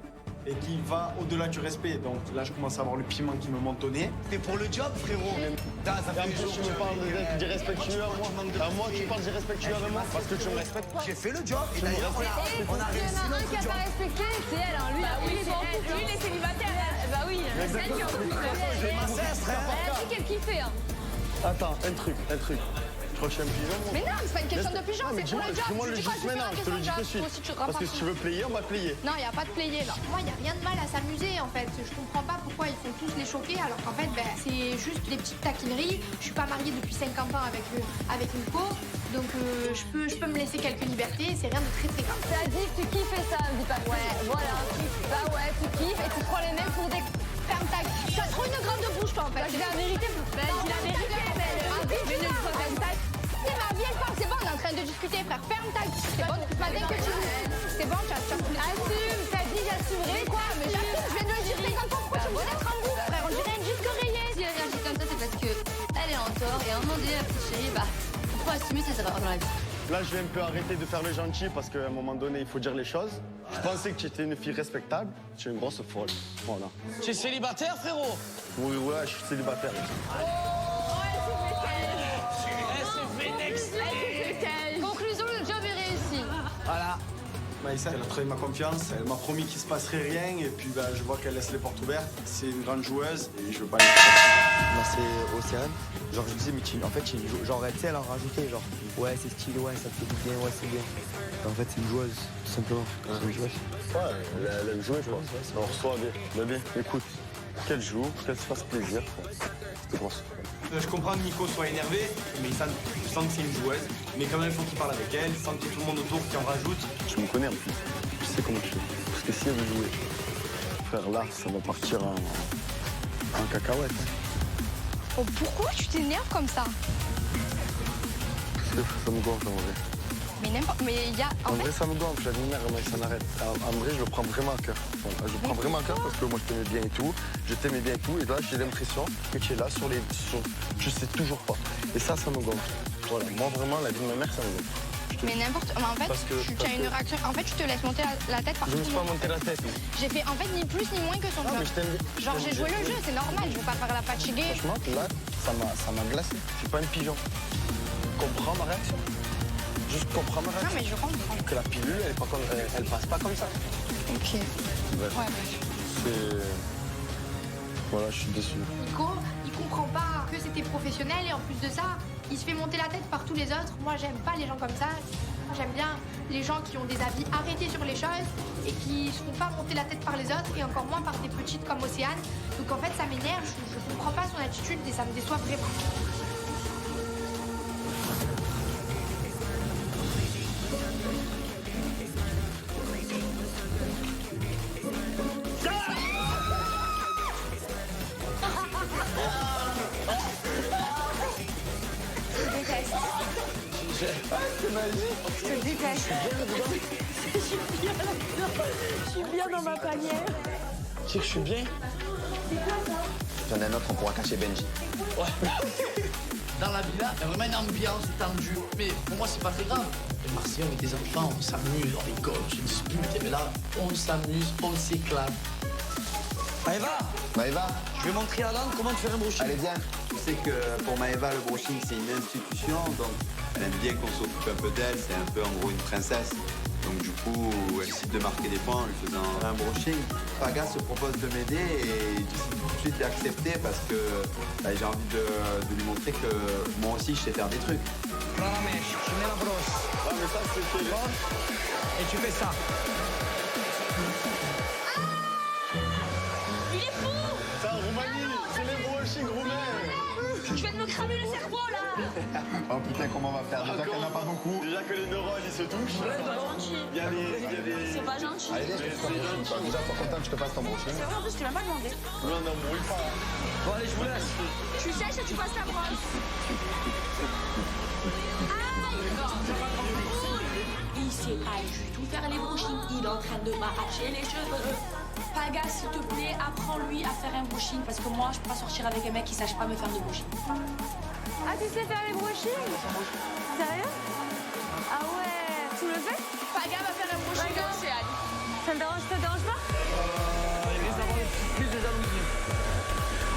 S8: et qu'il va au-delà du respect. Donc là, je commence à avoir le piment qui me monte au nez.
S10: T'es pour le job, frérot.
S8: Ça fait un jour, tu me parles d'irrespectueux à moi, tu parles d'irrespectueux à moi parce que tu me respectes pas.
S10: J'ai fait le job et d'ailleurs, on a réussi
S11: Il y en a un
S10: notre
S11: qui a
S10: job.
S11: pas respecté, c'est elle. Hein. Lui, lui, il est célibataire. Bah oui, c'est elle qui est en couple.
S10: J'ai massé, frère.
S11: Elle a dit qu'elle kiffait. Hein.
S8: Attends, un truc. Je crois que je suis un pigeon, moi.
S11: Mais non, c'est pas une question de pigeon,
S8: Non, mais
S11: c'est pour le job.
S8: dis-moi le
S11: Si tu
S8: juste
S11: crois que
S8: maintenant, je te le dis tout de suite.
S11: Si tu
S8: Parce que si tu veux player, on va player.
S16: Non, il n'y a pas de player là. Moi, il n'y a rien de mal à s'amuser en fait. Je comprends pas pourquoi ils font tous les choquer alors qu'en fait, c'est juste des petites taquineries. Je suis pas mariée depuis 50 ans avec Nico, donc je peux me laisser quelques libertés. C'est rien de très très grave.
S11: T'as dit que tu kiffais ça, dis pas ouais, voilà. Bah ouais, tu kiffes et tu prends les mecs pour des.
S16: Ferme ta gueule. Tu as trop une grande bouche toi en fait.
S11: Bah, je dis la vérité, mais ne sois pas ta.
S16: C'est ma vieille femme, c'est bon, on est en train de discuter, frère. Ferme ta gueule. C'est bon, depuis ce matin que tu. C'est bon, tu as.
S11: Assume, t'as dit j'assumerai quoi, mais
S16: J'assume, je viens de le dire 50 fois. Pourquoi tu me laisses en bouffe, frère? On dirait une disque rayée.
S1: Si elle réagit comme ça, c'est parce que elle est en tort et à un moment donné, la petite chérie, bah, faut assumer ses erreurs dans la vie.
S8: Là, je vais un peu arrêter de faire le gentil parce qu'à un moment donné, il faut dire les choses. Je pensais que tu étais une fille respectable. Tu es une grosse folle. Voilà.
S17: Tu es célibataire, frérot?
S8: Oui, ouais, je suis célibataire.
S11: Conclusion, le job est réussi.
S8: Voilà. Maïssa, elle a trouvé ma confiance. Elle m'a promis qu'il se passerait rien. Et puis, je vois qu'elle laisse les portes ouvertes. C'est une grande joueuse et je veux pas les
S27: Moi, c'est Océane. Genre, je disais, mais en fait, genre, tu sais, elle en rajoutait, genre, ouais, c'est stylé, ouais, ça te fait du bien, ouais, c'est bien. En fait, c'est une joueuse, tout simplement. C'est une joueuse.
S8: Ouais, elle aime jouer, je pense. On reçoit bien. Bébé, écoute, qu'elle joue, qu'elle se fasse plaisir. C'était grosse.
S27: Je comprends que Nico soit énervé, mais il sent que c'est une joueuse. Mais quand même, il faut qu'il parle avec elle, sans que tout le monde autour qui en rajoute.
S8: Tu me connais en plus. Tu sais comment je fais. Parce que si elle veut jouer, frère, là, ça va partir en cacahuète.
S16: Oh, pourquoi tu t'énerves comme ça?
S8: Parce que ça me gonfle en vrai.
S16: Mais il y a.
S8: En vrai, ça me gonfle, la lumière, mais ça n'arrête. En vrai, je le prends vraiment à cœur. Voilà, je le prends vraiment à cœur parce que moi, je t'aimais bien et tout. Je t'aimais bien et tout. Et là, j'ai l'impression que tu es là sur les. Je sais toujours pas. Et ça me gonfle. Voilà, moi, vraiment, la vie de ma mère, ça me gonfle.
S16: Mais n'importe. En fait, tu as une réaction. En fait, tu te laisses monter la tête par
S8: Je me
S16: tout
S8: suis
S16: le
S8: pas
S16: monde.
S8: monté la tête.
S16: J'ai fait en fait ni plus ni moins que son
S8: Non,
S16: job.
S8: mais je t'aime bien.
S16: Genre j'ai joué le jeu, c'est normal, je veux pas faire la fatiguée.
S8: Franchement, là, ça m'a glacé. Je suis pas un pigeon. Comprends ma réaction. Juste comprends ma réaction.
S16: Non mais je comprends.
S8: Que la pilule, elle passe pas comme ça.
S16: Ok.
S8: Bref.
S16: Ouais.
S8: C'est... Voilà, je suis déçu.
S16: Nico, il comprend pas que c'était professionnel et en plus de ça, il se fait monter la tête par tous les autres. Moi, j'aime pas les gens comme ça. Moi, j'aime bien les gens qui ont des avis arrêtés sur les choses et qui se font pas monter la tête par les autres et encore moins par des petites comme Océane. Donc en fait, ça m'énerve, je comprends pas son attitude et ça me déçoit vraiment.
S11: C'est magique. Je te déteste. Je suis bien là-dedans. Je suis bien dans ma panière.
S27: Tire, je suis bien.
S10: J'en ai un autre, on pourra cacher Benji.
S17: Ouais. Dans la villa, il y a vraiment une ambiance tendue. Mais pour moi, c'est pas très grave. Les Marseillais, on est des enfants, on s'amuse, on rigole, on se dispute. Mais là, on s'amuse, on s'éclate.
S27: Maëva,
S10: Maëva,
S27: je vais montrer à Lande comment te faire un brushing.
S10: allez, viens.
S4: Tu sais que pour Maëva, le brushing, c'est une institution, donc elle aime bien qu'on s'occupe un peu d'elle, c'est un peu en gros une princesse. Donc du coup, elle décide de marquer des points en lui faisant un brushing. Paga se propose de m'aider et il décide tout de suite d'accepter parce que bah, j'ai envie de lui montrer que moi aussi, je sais faire des trucs.
S18: Prends la mèche, tu mets la brosse.
S8: Ah, mais ça, c'est fait.
S18: Et tu fais ça.
S21: Il est fou!
S8: C'est en Roumanie, c'est les brushing roumains.
S21: Je vais te me cramer le cerveau là!
S8: Oh putain, comment on va faire? Déjà qu'il n'y en a pas beaucoup. Déjà que les neurones, ils se touchent.
S21: C'est pas gentil.
S8: Il y a des...
S21: C'est pas gentil.
S10: Allez, viens, je te fais un brushing. Déjà, sois content que je te fasse ton brushing.
S21: C'est vrai, en plus, tu m'as pas demandé.
S8: Non, non, brûle pas.
S27: Bon, allez, je vous laisse.
S21: Tu sèches et tu passes ta brosse. Il sait pas du tout faire les brushings. Il est en train de m'arracher les cheveux. Paga, s'il te plaît, apprends-lui à faire un brushing parce que moi, je peux pas sortir avec un mec qui sache pas me faire de brushing.
S11: Ah, tu sais faire les brushings? Sérieux? Ah ouais, tu le fais?
S21: Paga va faire un brushing à Océane.
S11: Ça te dérange pas?
S18: Il risque d'avoir plus de jalousie.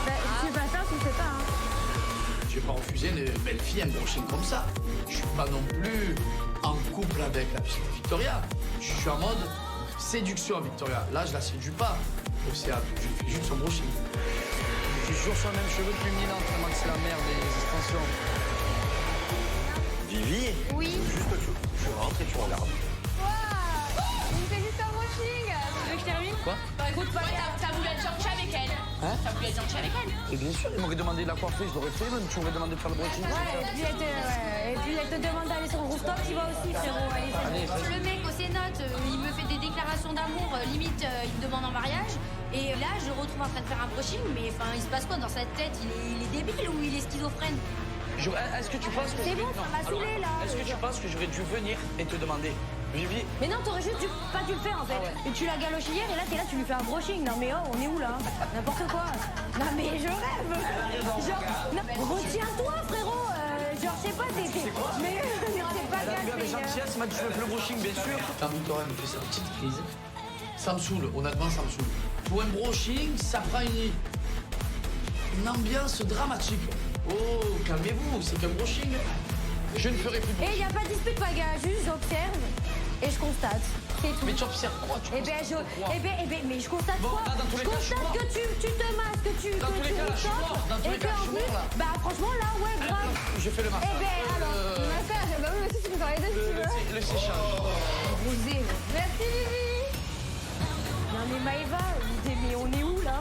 S11: Bah, si tu sais pas faire, tu le fais pas, hein.
S17: Je vais pas refuser une belle fille un brushing comme ça. Je suis pas non plus en couple avec la petite Victoria. Je suis en mode séduction à Victoria. Là, je la séduis pas. Océane, je fais juste son brushing.
S18: J'ai toujours sur le même cheveu depuis 1000 ans, tellement que c'est la merde des extensions.
S10: Vivi,
S1: Oui.
S10: juste tu rentres et tu regardes.
S11: Il me fait juste un brushing. Tu veux que je termine?
S18: Quoi?
S21: Bah écoute, t'as voulu être gentil avec elle.
S18: Hein?
S21: T'as voulu être gentil avec elle.
S18: Et bien sûr, il m'aurait demandé de la coiffer, je l'aurais fait, même tu m'aurais demandé de faire le brushing.
S11: Et puis elle te demande d'aller sur le rooftop, tu vas aussi, frérot. Allez,
S1: Le mec au Cénote, il me fait des déclarations d'amour, limite il me demande en mariage. Et là, je le retrouve en train de faire un brushing, mais enfin, il se passe quoi dans sa tête? Il est débile ou il est schizophrène?
S18: Est-ce que tu penses que...
S11: C'est bon, ça m'a saoulé là.
S18: Est-ce que tu penses que j'aurais dû venir et te demander, Vivi,
S11: Mais non, t'aurais juste pas dû le faire en fait. Et tu l'as galoché hier et là t'es là, tu lui fais un brushing. Non mais oh, on est où là? N'importe quoi. Non mais je rêve. Genre, non, retiens-toi frérot. Genre, je sais pas, t'es... Mais c'est pas
S18: la
S11: grave.
S18: avec gentillesse m'a dit je veux le brushing, bien sûr.
S17: Quand Victoria me fait sa petite crise, ça me saoule, honnêtement, ça me saoule. Pour un brushing, ça prend une ambiance dramatique. Oh, calmez-vous, c'est qu'un brushing. Je ne ferai plus de brushing.
S11: Et y a pas de dispute, Paga, juste j'observe et je constate. C'est tout.
S17: Mais tu observes quoi?
S11: Mais je constate
S17: Bon,
S11: quoi?
S17: là, dans tous les
S11: Je
S17: cas, je suis
S11: constate
S17: mort.
S11: que tu te masques, que tu
S17: Dans tous les cas, là, je suis mort. Dans tous les cas, je suis mort, là.
S11: Bah franchement là, ouais, grave.
S17: Je fais le massage.
S11: Alors, massage, bah oui, aussi tu peux faire les deux si tu veux.
S17: Le séchage.
S11: Rosé. Merci Vivi. Non mais Maëva, mais on est où là?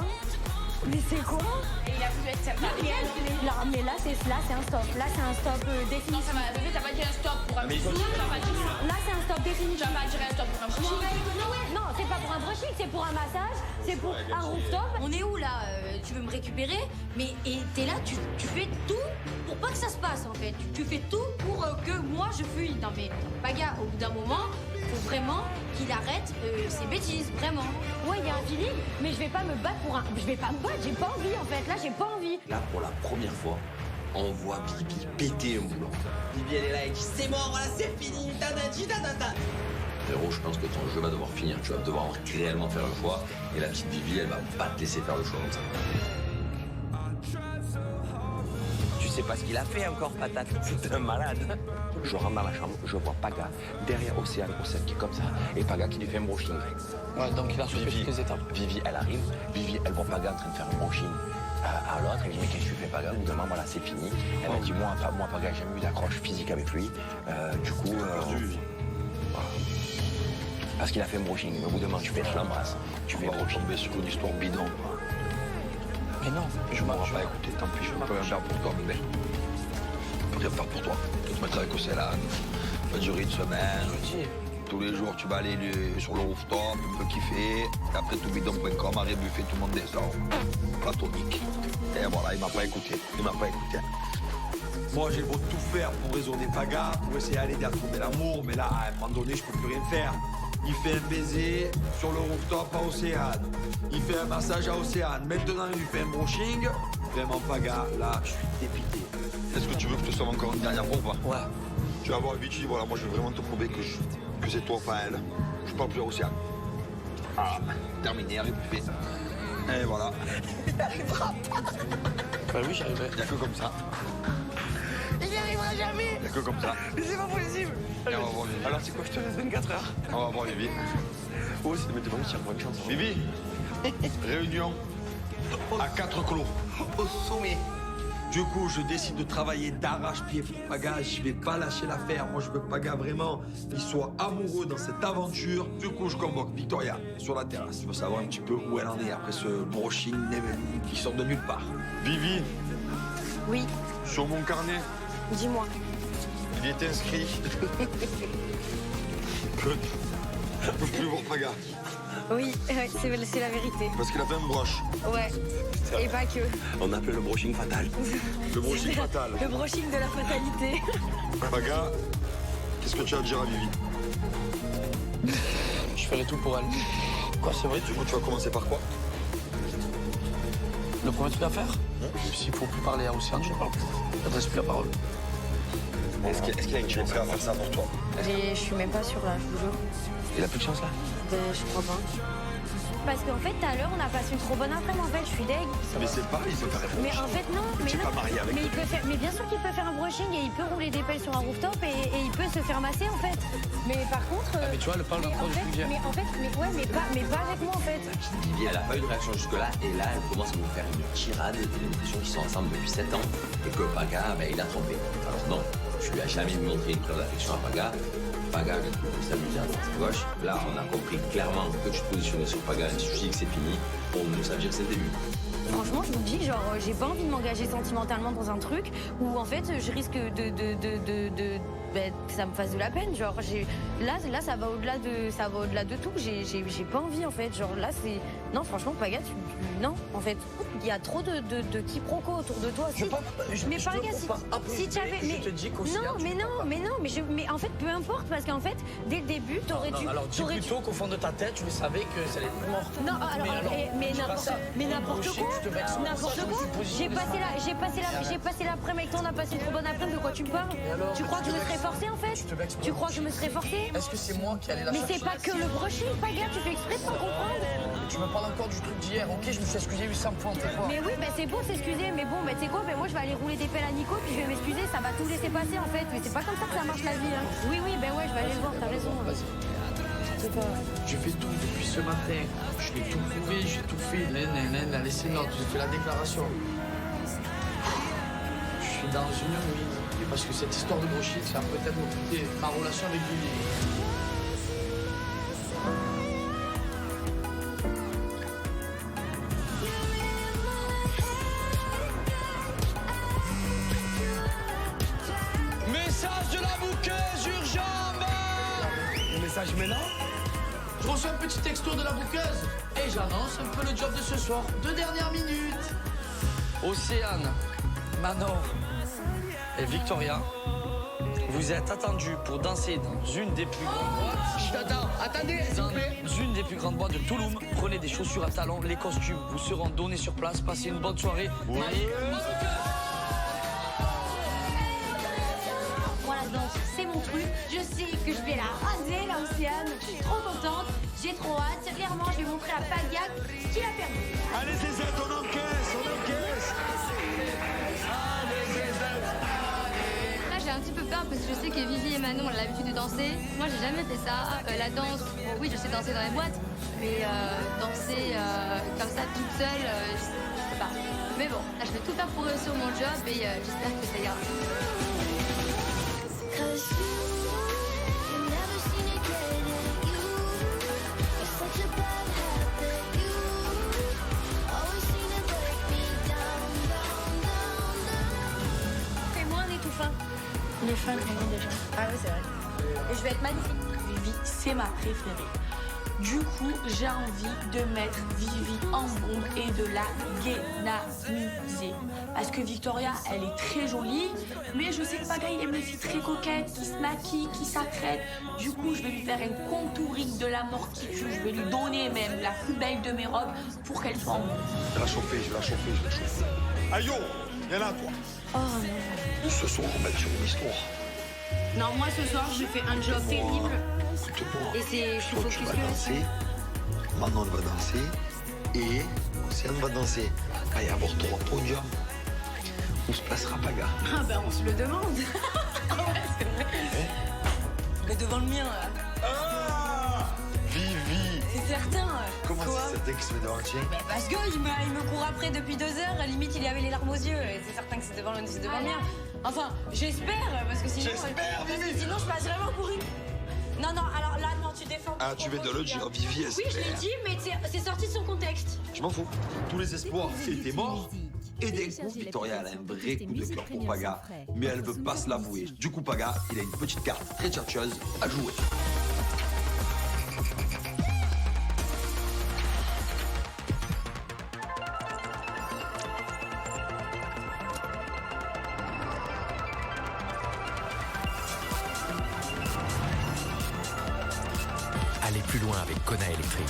S11: Mais c'est quoi?
S21: Et il a voulu être sympa avec elle.
S11: Là, mais là c'est un stop. Là c'est un stop définitif.
S21: Non, ça va, bébé, t'as pas dit un stop pour un bisou. T'as pas dit ça.
S11: Là c'est un stop définitif.
S21: Tu vas pas dire un stop pour un brushing.
S11: Non, c'est pas pour un brushing, c'est pour un massage, c'est pour un rooftop.
S1: On est où là? Tu veux me récupérer? Mais et t'es là, tu fais tout pour pas que ça se passe en fait. Tu fais tout pour que moi je fuis. Non mais Paga, au bout d'un moment, faut vraiment qu'il arrête ses bêtises, vraiment.
S11: Ouais, il y a un feeling, mais je vais pas me battre pour un... Je vais pas me battre, j'ai pas envie en fait. Là, j'ai pas envie.
S3: Là, pour la première fois, on voit Bibi péter un boulot. Bibi, elle est là, elle dit c'est mort, voilà, c'est fini, ta. Frérot, je pense que ton jeu va devoir finir. Tu vas devoir réellement faire le choix. Et la petite Bibi, elle va pas te laisser faire le choix comme ça.
S6: Tu sais pas ce qu'il a fait encore, patate. C'est un malade. Je rentre dans la chambre, je vois Paga derrière Océane qui est comme ça, et Paga qui lui fait un brushing.
S17: Ouais, donc il a sauté
S6: Vivi,
S17: toutes les étapes.
S6: Vivi, elle arrive. Vivi, elle voit Paga en train de faire un brushing à l'autre. Elle dit mais qu'est-ce que tu fais, Paga? Au bout d'un moment, voilà, c'est fini. Elle m'a dit moi, Paga, j'ai jamais eu d'accroche physique avec lui. Du coup, voilà. Parce qu'il a fait un brushing. Mais au bout d'un moment, tu l'embrasses. Tu fais un brushing.
S3: On va sur une histoire bidon.
S6: Mais non,
S3: Je m'en vais pas écouter, tant pis, je peux rien faire pour toi, bébé. Je peux rien faire pour toi. Tu te mettras avec Océane, ça va durer une semaine. Tous les jours, tu vas aller sur le rooftop, un peu kiffer. Et après, tout bidon.com, arrêt buffet, tout le monde descend. Platonique. Et voilà, il m'a pas écouté. Moi, j'ai beau tout faire pour raisonner Paga, pour essayer d'aller trouver l'amour, mais là, à un moment donné, je peux plus rien faire.
S7: il fait un baiser sur le rooftop à Océane. Il fait un massage à Océane. Maintenant, il lui fait un brushing. Vraiment, Paga, là, je suis dépité.
S9: Est-ce que tu veux que je te sauve encore une dernière fois ou pas?
S7: Ouais.
S9: Tu vas voir, Vichy, voilà, moi je veux vraiment te prouver que c'est toi, pas elle. Je parle plus à Océane. Ah, terminé, rien plus fait. Et voilà.
S18: Bah oui, j'arriverai.
S9: Y'a que comme ça.
S18: J'y arriverai jamais.
S9: Y'a que comme ça.
S18: Mais c'est pas possible.
S9: Et on va voir Vivi.
S18: Alors c'est quoi, je te laisse 24 heures?
S9: On va voir Vivi.
S18: Oh, c'est de mettre vraiment, bonne chance.
S9: Vivi, réunion à 4 clos.
S7: Au sommet. Du coup, je décide de travailler d'arrache-pied pour Paga. Je vais pas lâcher l'affaire. Moi, je veux que Paga vraiment, il soit amoureux dans cette aventure. Du coup, je convoque Victoria sur la terrasse. Je veux savoir un petit peu où elle en est après ce brushing qui sort de nulle part.
S9: Vivi,
S11: Oui,
S9: sur mon carnet,
S11: dis-moi.
S9: il est inscrit que je peux plus voir Paga.
S11: Oui, c'est la vérité.
S9: Parce qu'il a fait un brush.
S11: Ouais, et pas que.
S9: On appelle le brushing fatal. Le brushing fatal.
S11: Le brushing de la fatalité.
S9: Paga, qu'est-ce que tu as à dire à Vivi?
S18: Je ferai tout pour elle.
S9: Quoi, c'est vrai? Du coup, tu vas commencer par quoi?
S18: Le premier truc à faire, s'il faut plus parler à Océane, je parle plus. J'adresse plus la parole.
S9: Est-ce qu'il a une chance à faire ça pour toi?
S11: Je suis même pas sûre là, je vous jure.
S18: Il a plus de chance là?
S11: Je crois pas. Parce qu'en fait, tout à l'heure, on a passé une trop bonne après-midi. En fait, je suis deg.
S9: Mais c'est pas, il peut faire un
S11: Mais en fait, non.
S9: Tu
S11: Mais
S9: es
S11: non.
S9: pas marié avec
S11: Mais, il peut faire, mais bien sûr qu'il peut faire un brushing et il peut rouler des pelles sur un rooftop et il peut se faire masser en fait. Mais par contre.
S18: Ah, mais tu vois, le parle de
S11: en fait, mais en fait, mais pas avec moi en fait.
S3: Vivi, elle n'a pas eu de réaction jusque-là, et là, elle commence à nous faire une tirade. Et j'ai l'impression qu'ils sont ensemble depuis 7 ans, et que Paga, ben, il a trompé. Alors non, je lui ai jamais montré une preuve d'affection à Paga. Paga, je trouve que s'amuser à droite à gauche. Là, on a compris clairement que tu te positionnais sur Paga, et si tu dis que c'est fini, pour nous, ça veut dire que c'est le début.
S11: Franchement, je vous dis, genre, j'ai pas envie de m'engager sentimentalement dans un truc où en fait, je risque que ça me fasse de la peine. Genre, là, ça va au-delà de tout. J'ai pas envie en fait. Genre là, c'est non, franchement, Paga, non, en fait, il y a trop de quiproquos autour de toi. Mais Paga, si tu avais, mais en fait, peu importe, parce qu'en fait, dès le début, t'aurais dû.
S18: Alors, dis plutôt qu'au fond de ta tête, tu savais que ça allait être mort.
S11: Non, mais n'importe quoi. N'importe quoi. J'ai passé l'après-midi avec toi, on a passé une trop bonne après-midi. De quoi tu me parles? Tu crois que je me serais forcée en fait? Tu crois que je me serais forcée?
S18: Est-ce que c'est moi qui allais la
S11: Mais
S18: chercher?
S11: c'est pas que le brushing, Paga, tu fais exprès de pas comprendre.
S18: Tu me parles encore du truc d'hier, ok? Je me suis excusé 800 fois, t'es quoi?
S11: Mais oui, bah c'est beau s'excuser, mais bon, bah tu sais quoi, bah moi je vais aller rouler des pelles à Nico, puis je vais m'excuser, ça va tout laisser passer en fait. Mais c'est pas comme ça que ça marche la vie, hein. Oui, bah ouais, je vais aller le voir, t'as raison.
S17: J'ai fait tout depuis ce matin. Je l'ai tout prouvé, j'ai tout fait. Elle a laissé note, j'ai fait la déclaration. Je suis dans une nuit. Parce que cette histoire de brushing, ça a peut-être me coûté ma relation avec Vivi.
S18: Message de la bouqueuse urgent. Le message maintenant?
S17: Je reçois un petit texto de la bouqueuse et j'annonce un peu le job de ce soir. 2 dernières minutes.
S18: Océane, Manon et Victoria, vous êtes attendus pour danser dans une des plus grandes boîtes.
S10: Attendez, s'il vous plaît.
S18: Dans une des plus grandes boîtes de Touloum. Prenez des chaussures à talons, les costumes vous seront donnés sur place. Passez une bonne soirée.
S11: Moi, la danse, c'est mon truc. Je sais que je vais la raser, là, Océane. Je suis trop contente. J'ai trop hâte. Clairement, je vais montrer à Paga ce qu'il a perdu.
S7: Allez, Zézette, on encaisse.
S16: Là, j'ai un petit peu peur parce que je sais que Vivi et Manon ont l'habitude de danser. Moi, j'ai jamais fait ça. La danse, bon, oui, je sais danser dans les boîtes, mais danser comme ça toute seule, je sais pas. Mais bon, là, je vais tout faire pour réussir mon job et j'espère que ça ira.
S11: Fais-moi un étouffant.
S21: Les fans, déjà.
S11: Ah oui, c'est vrai. Et je vais être magnifique.
S21: Vivi, c'est ma préférée. Du coup, j'ai envie de mettre Vivi en bombe et de la guénamiser. Parce que Victoria, elle est très jolie, mais je sais que Paga, il aime les filles très coquettes, qui se maquillent, qui s'apprêtent. Du coup, je vais lui faire un contouring de la mort qui tue. Je vais lui donner même la plus belle de mes robes pour qu'elle soit en bombe.
S9: Je vais la chauffer, je vais la chauffer, je vais la chauffer. Aïe yo, viens là toi.
S21: Oh non.
S9: Ce soir, on va être sur une histoire.
S11: Non, moi ce soir, je fais un job terrible.
S9: Écoute-moi.
S11: Et c'est. Je suis
S9: Toi,
S11: focus
S9: tu vas
S11: que là-dessus.
S9: danser, Manon va danser et Océane va danser. Quand il va y avoir 3 podiums, où se placera Paga?
S11: Ah ben on se le demande. Ah ouais, c'est vrai. Mais devant le mien, là.
S9: Ah Vivi.
S11: C'est certain.
S9: Comment
S11: Quoi?
S9: c'est certain qu'il se met devant le tien?
S11: Mais parce qu'il me court après depuis 2 heures, limite il avait les larmes aux yeux. Et c'est certain que c'est devant le mien. Enfin, j'espère, parce que sinon.
S9: J'espère, Vivi.
S11: Sinon je passe vraiment pour une. Non, alors là, non, tu défends.
S9: Ah, tu viens de le dire, Vivi,
S11: Oui, je l'ai dit, mais c'est sorti de son contexte.
S9: Je m'en fous.
S7: Tous les espoirs étaient morts. Et d'un coup, Victoria, elle a un vrai coup de cœur pour Paga, mais elle veut pas se l'avouer. Du coup, Paga, il a une petite carte très tchatcheuse à jouer.
S12: Allez plus loin avec Kona électrique.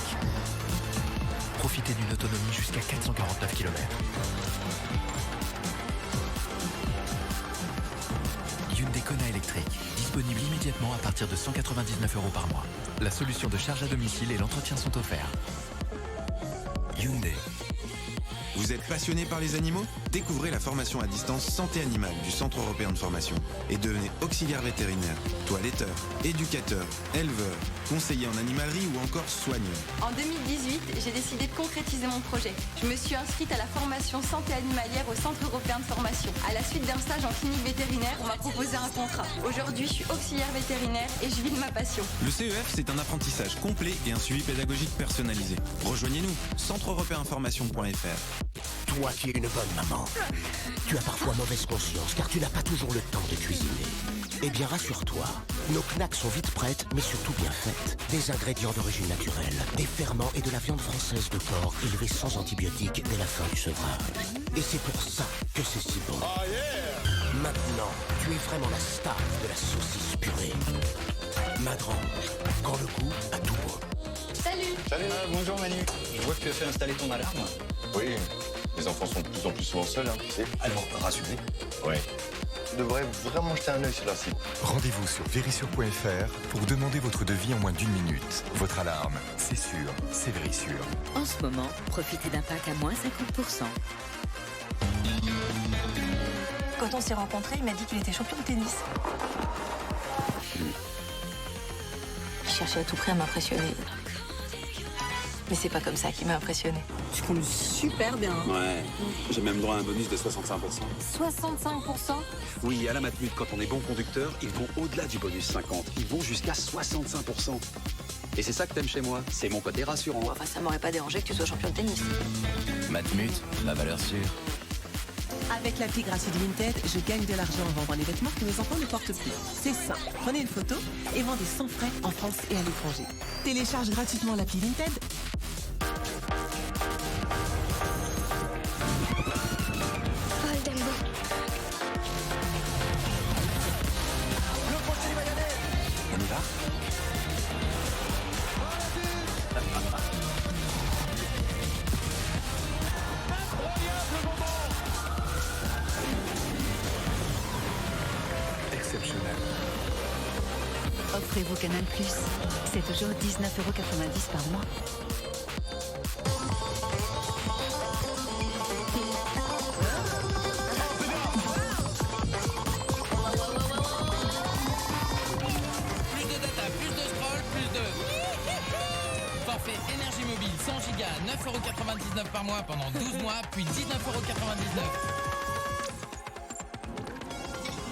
S12: Profitez d'une autonomie jusqu'à 449 km. Hyundai Kona électrique, disponible immédiatement à partir de 199 € par mois. La solution de charge à domicile et l'entretien sont offerts.
S13: Hyundai. Vous êtes passionné par les animaux? Découvrez la formation à distance santé animale du Centre européen de formation et devenez auxiliaire vétérinaire, toiletteur, éducateur, éleveur, conseiller en animalerie ou encore soigneur.
S14: En 2018, j'ai décidé de concrétiser mon projet. Je me suis inscrite à la formation santé animalière au Centre européen de formation. À la suite d'un stage en clinique vétérinaire, on m'a proposé un contrat. Aujourd'hui, je suis auxiliaire vétérinaire et je vis de ma passion.
S13: Le CEF, c'est un apprentissage complet et un suivi pédagogique personnalisé. Rejoignez-nous, centreeuropéenformation.fr.
S15: Toi qui es une bonne maman, tu as parfois mauvaise conscience car tu n'as pas toujours le temps de cuisiner. Eh bien rassure-toi, nos knacks sont vite prêtes mais surtout bien faites. Des ingrédients d'origine naturelle, des ferments et de la viande française de porc élevée sans antibiotiques dès la fin du sevrage. Et c'est pour ça que c'est si bon. Maintenant, tu es vraiment la star de la saucisse purée. Madrange, quand le goût a tout bon.
S14: Salut.
S19: Salut. Bonjour Manu. Je vois que tu as fait installer ton alarme.
S20: Oui, les enfants sont de plus en plus souvent seuls, hein, tu sais.
S19: Alors, rassurez.
S20: Ouais. Tu devrais vraiment jeter un œil sur leur site.
S12: Rendez-vous sur Verisure.fr pour demander votre devis en moins d'1 minute. Votre alarme, c'est sûr, c'est Verisure.
S22: En ce moment, profitez d'un pack à moins 50%.
S14: Quand on s'est rencontrés, il m'a dit qu'il était champion de tennis. Je cherchais à tout prix à m'impressionner. Mais c'est pas comme ça qu'il m'a impressionné.
S28: Tu conduis super bien.
S20: Ouais, j'ai même droit à un bonus de 65%.
S14: 65%?
S20: Oui, à la Matmut, quand on est bon conducteur, ils vont au-delà du bonus 50. Ils vont jusqu'à 65%. Et c'est ça que t'aimes chez moi, c'est mon côté rassurant.
S14: Enfin, ça m'aurait pas dérangé que tu sois champion de tennis.
S12: Matmut, la valeur sûre.
S28: Avec l'appli gratuite Vinted, je gagne de l'argent en vendant les vêtements que mes enfants ne portent plus. C'est simple. Prenez une photo et vendez sans frais en France et à l'étranger. Télécharge gratuitement l'appli Vinted.
S12: On y va? Exceptionnel.
S22: Offrez-vous Canal+. C'est toujours 19,90 € par mois.
S29: Plus de data, plus de scroll, plus de... Forfait énergie mobile 100 Go, 9,99 € par mois pendant 12 mois, puis 19,99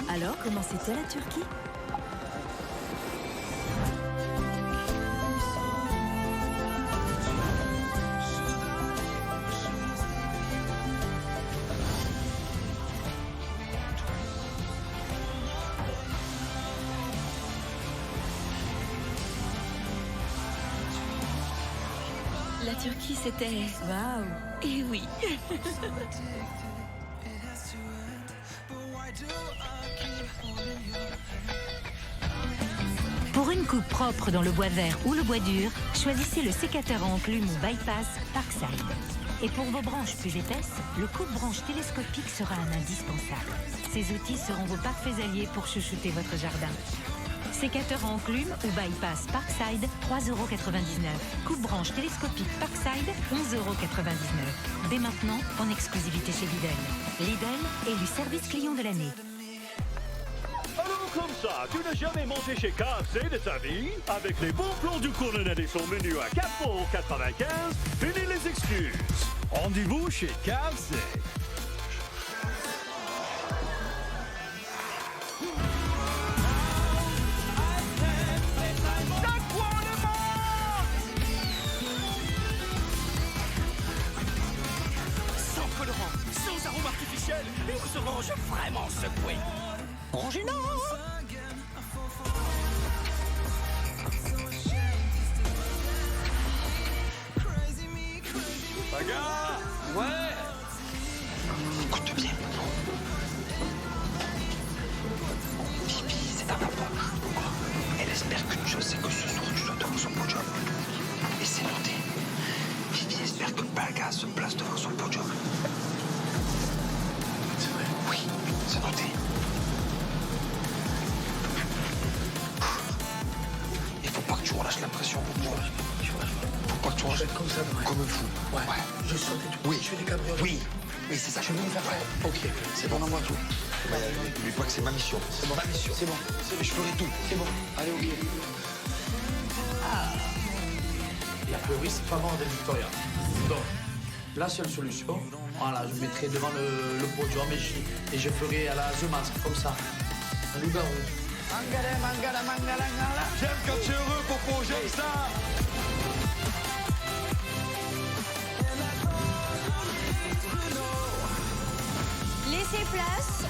S29: €.
S22: Alors, comment c'était la Turquie? La Turquie, c'était... Waouh. Et oui. Pour une coupe propre dans le bois vert ou le bois dur, choisissez le sécateur à enclume ou bypass Parkside. Et pour vos branches plus épaisses, le coupe-branche télescopique sera un indispensable. Ces outils seront vos parfaits alliés pour chouchouter votre jardin. Sécateur à enclume ou bypass Parkside, 3,99 €. Coupe-branche télescopique Parkside, 11,99 €. Dès maintenant, en exclusivité chez Lidl. Lidl, élu service client de l'année.
S2: Alors comme ça, tu n'as jamais mangé chez KFC de ta vie? Avec les bons plans du colonel et son menu à 4,95 €, fini les excuses. Rendez-vous chez KFC.
S15: Sans colorant, sans arôme artificiel, et on se mange vraiment secoué. Rangez-nous.
S2: Bagarre. Ouais.
S6: Écoute bien. Bibi, c'est dans la poche. Elle espère qu'une chose, c'est que ce soir, tu sois devant son podium. Et c'est noté. Bibi espère que Baga se place devant son podium. C'est vrai? Oui, c'est noté. Il faut pas que tu relâches la pression. Faut pas que tu relâches
S17: comme ça demain.
S6: Comme un fou.
S17: Ouais. Je saute et tout.
S6: Oui.
S17: Je fais des cabriolets.
S6: Oui. Oui, c'est ça.
S17: Tu veux me faire faire? Ok.
S6: C'est bon, moi tout. N'oublie pas que c'est ma mission.
S17: C'est bon.
S6: Ma mission.
S17: C'est bon.
S6: Je ferai tout.
S17: C'est bon. Allez, ok. Et a priori, c'est pas mort de Victoria. Donc, la seule solution, voilà, je mettrai devant le podium et je ferai à la The Mask, comme ça. Un loup-garou. Mangala, mangala, mangala, mangala.
S7: J'aime quand tu es heureux, Popo, j'aime ça.
S1: Laissez place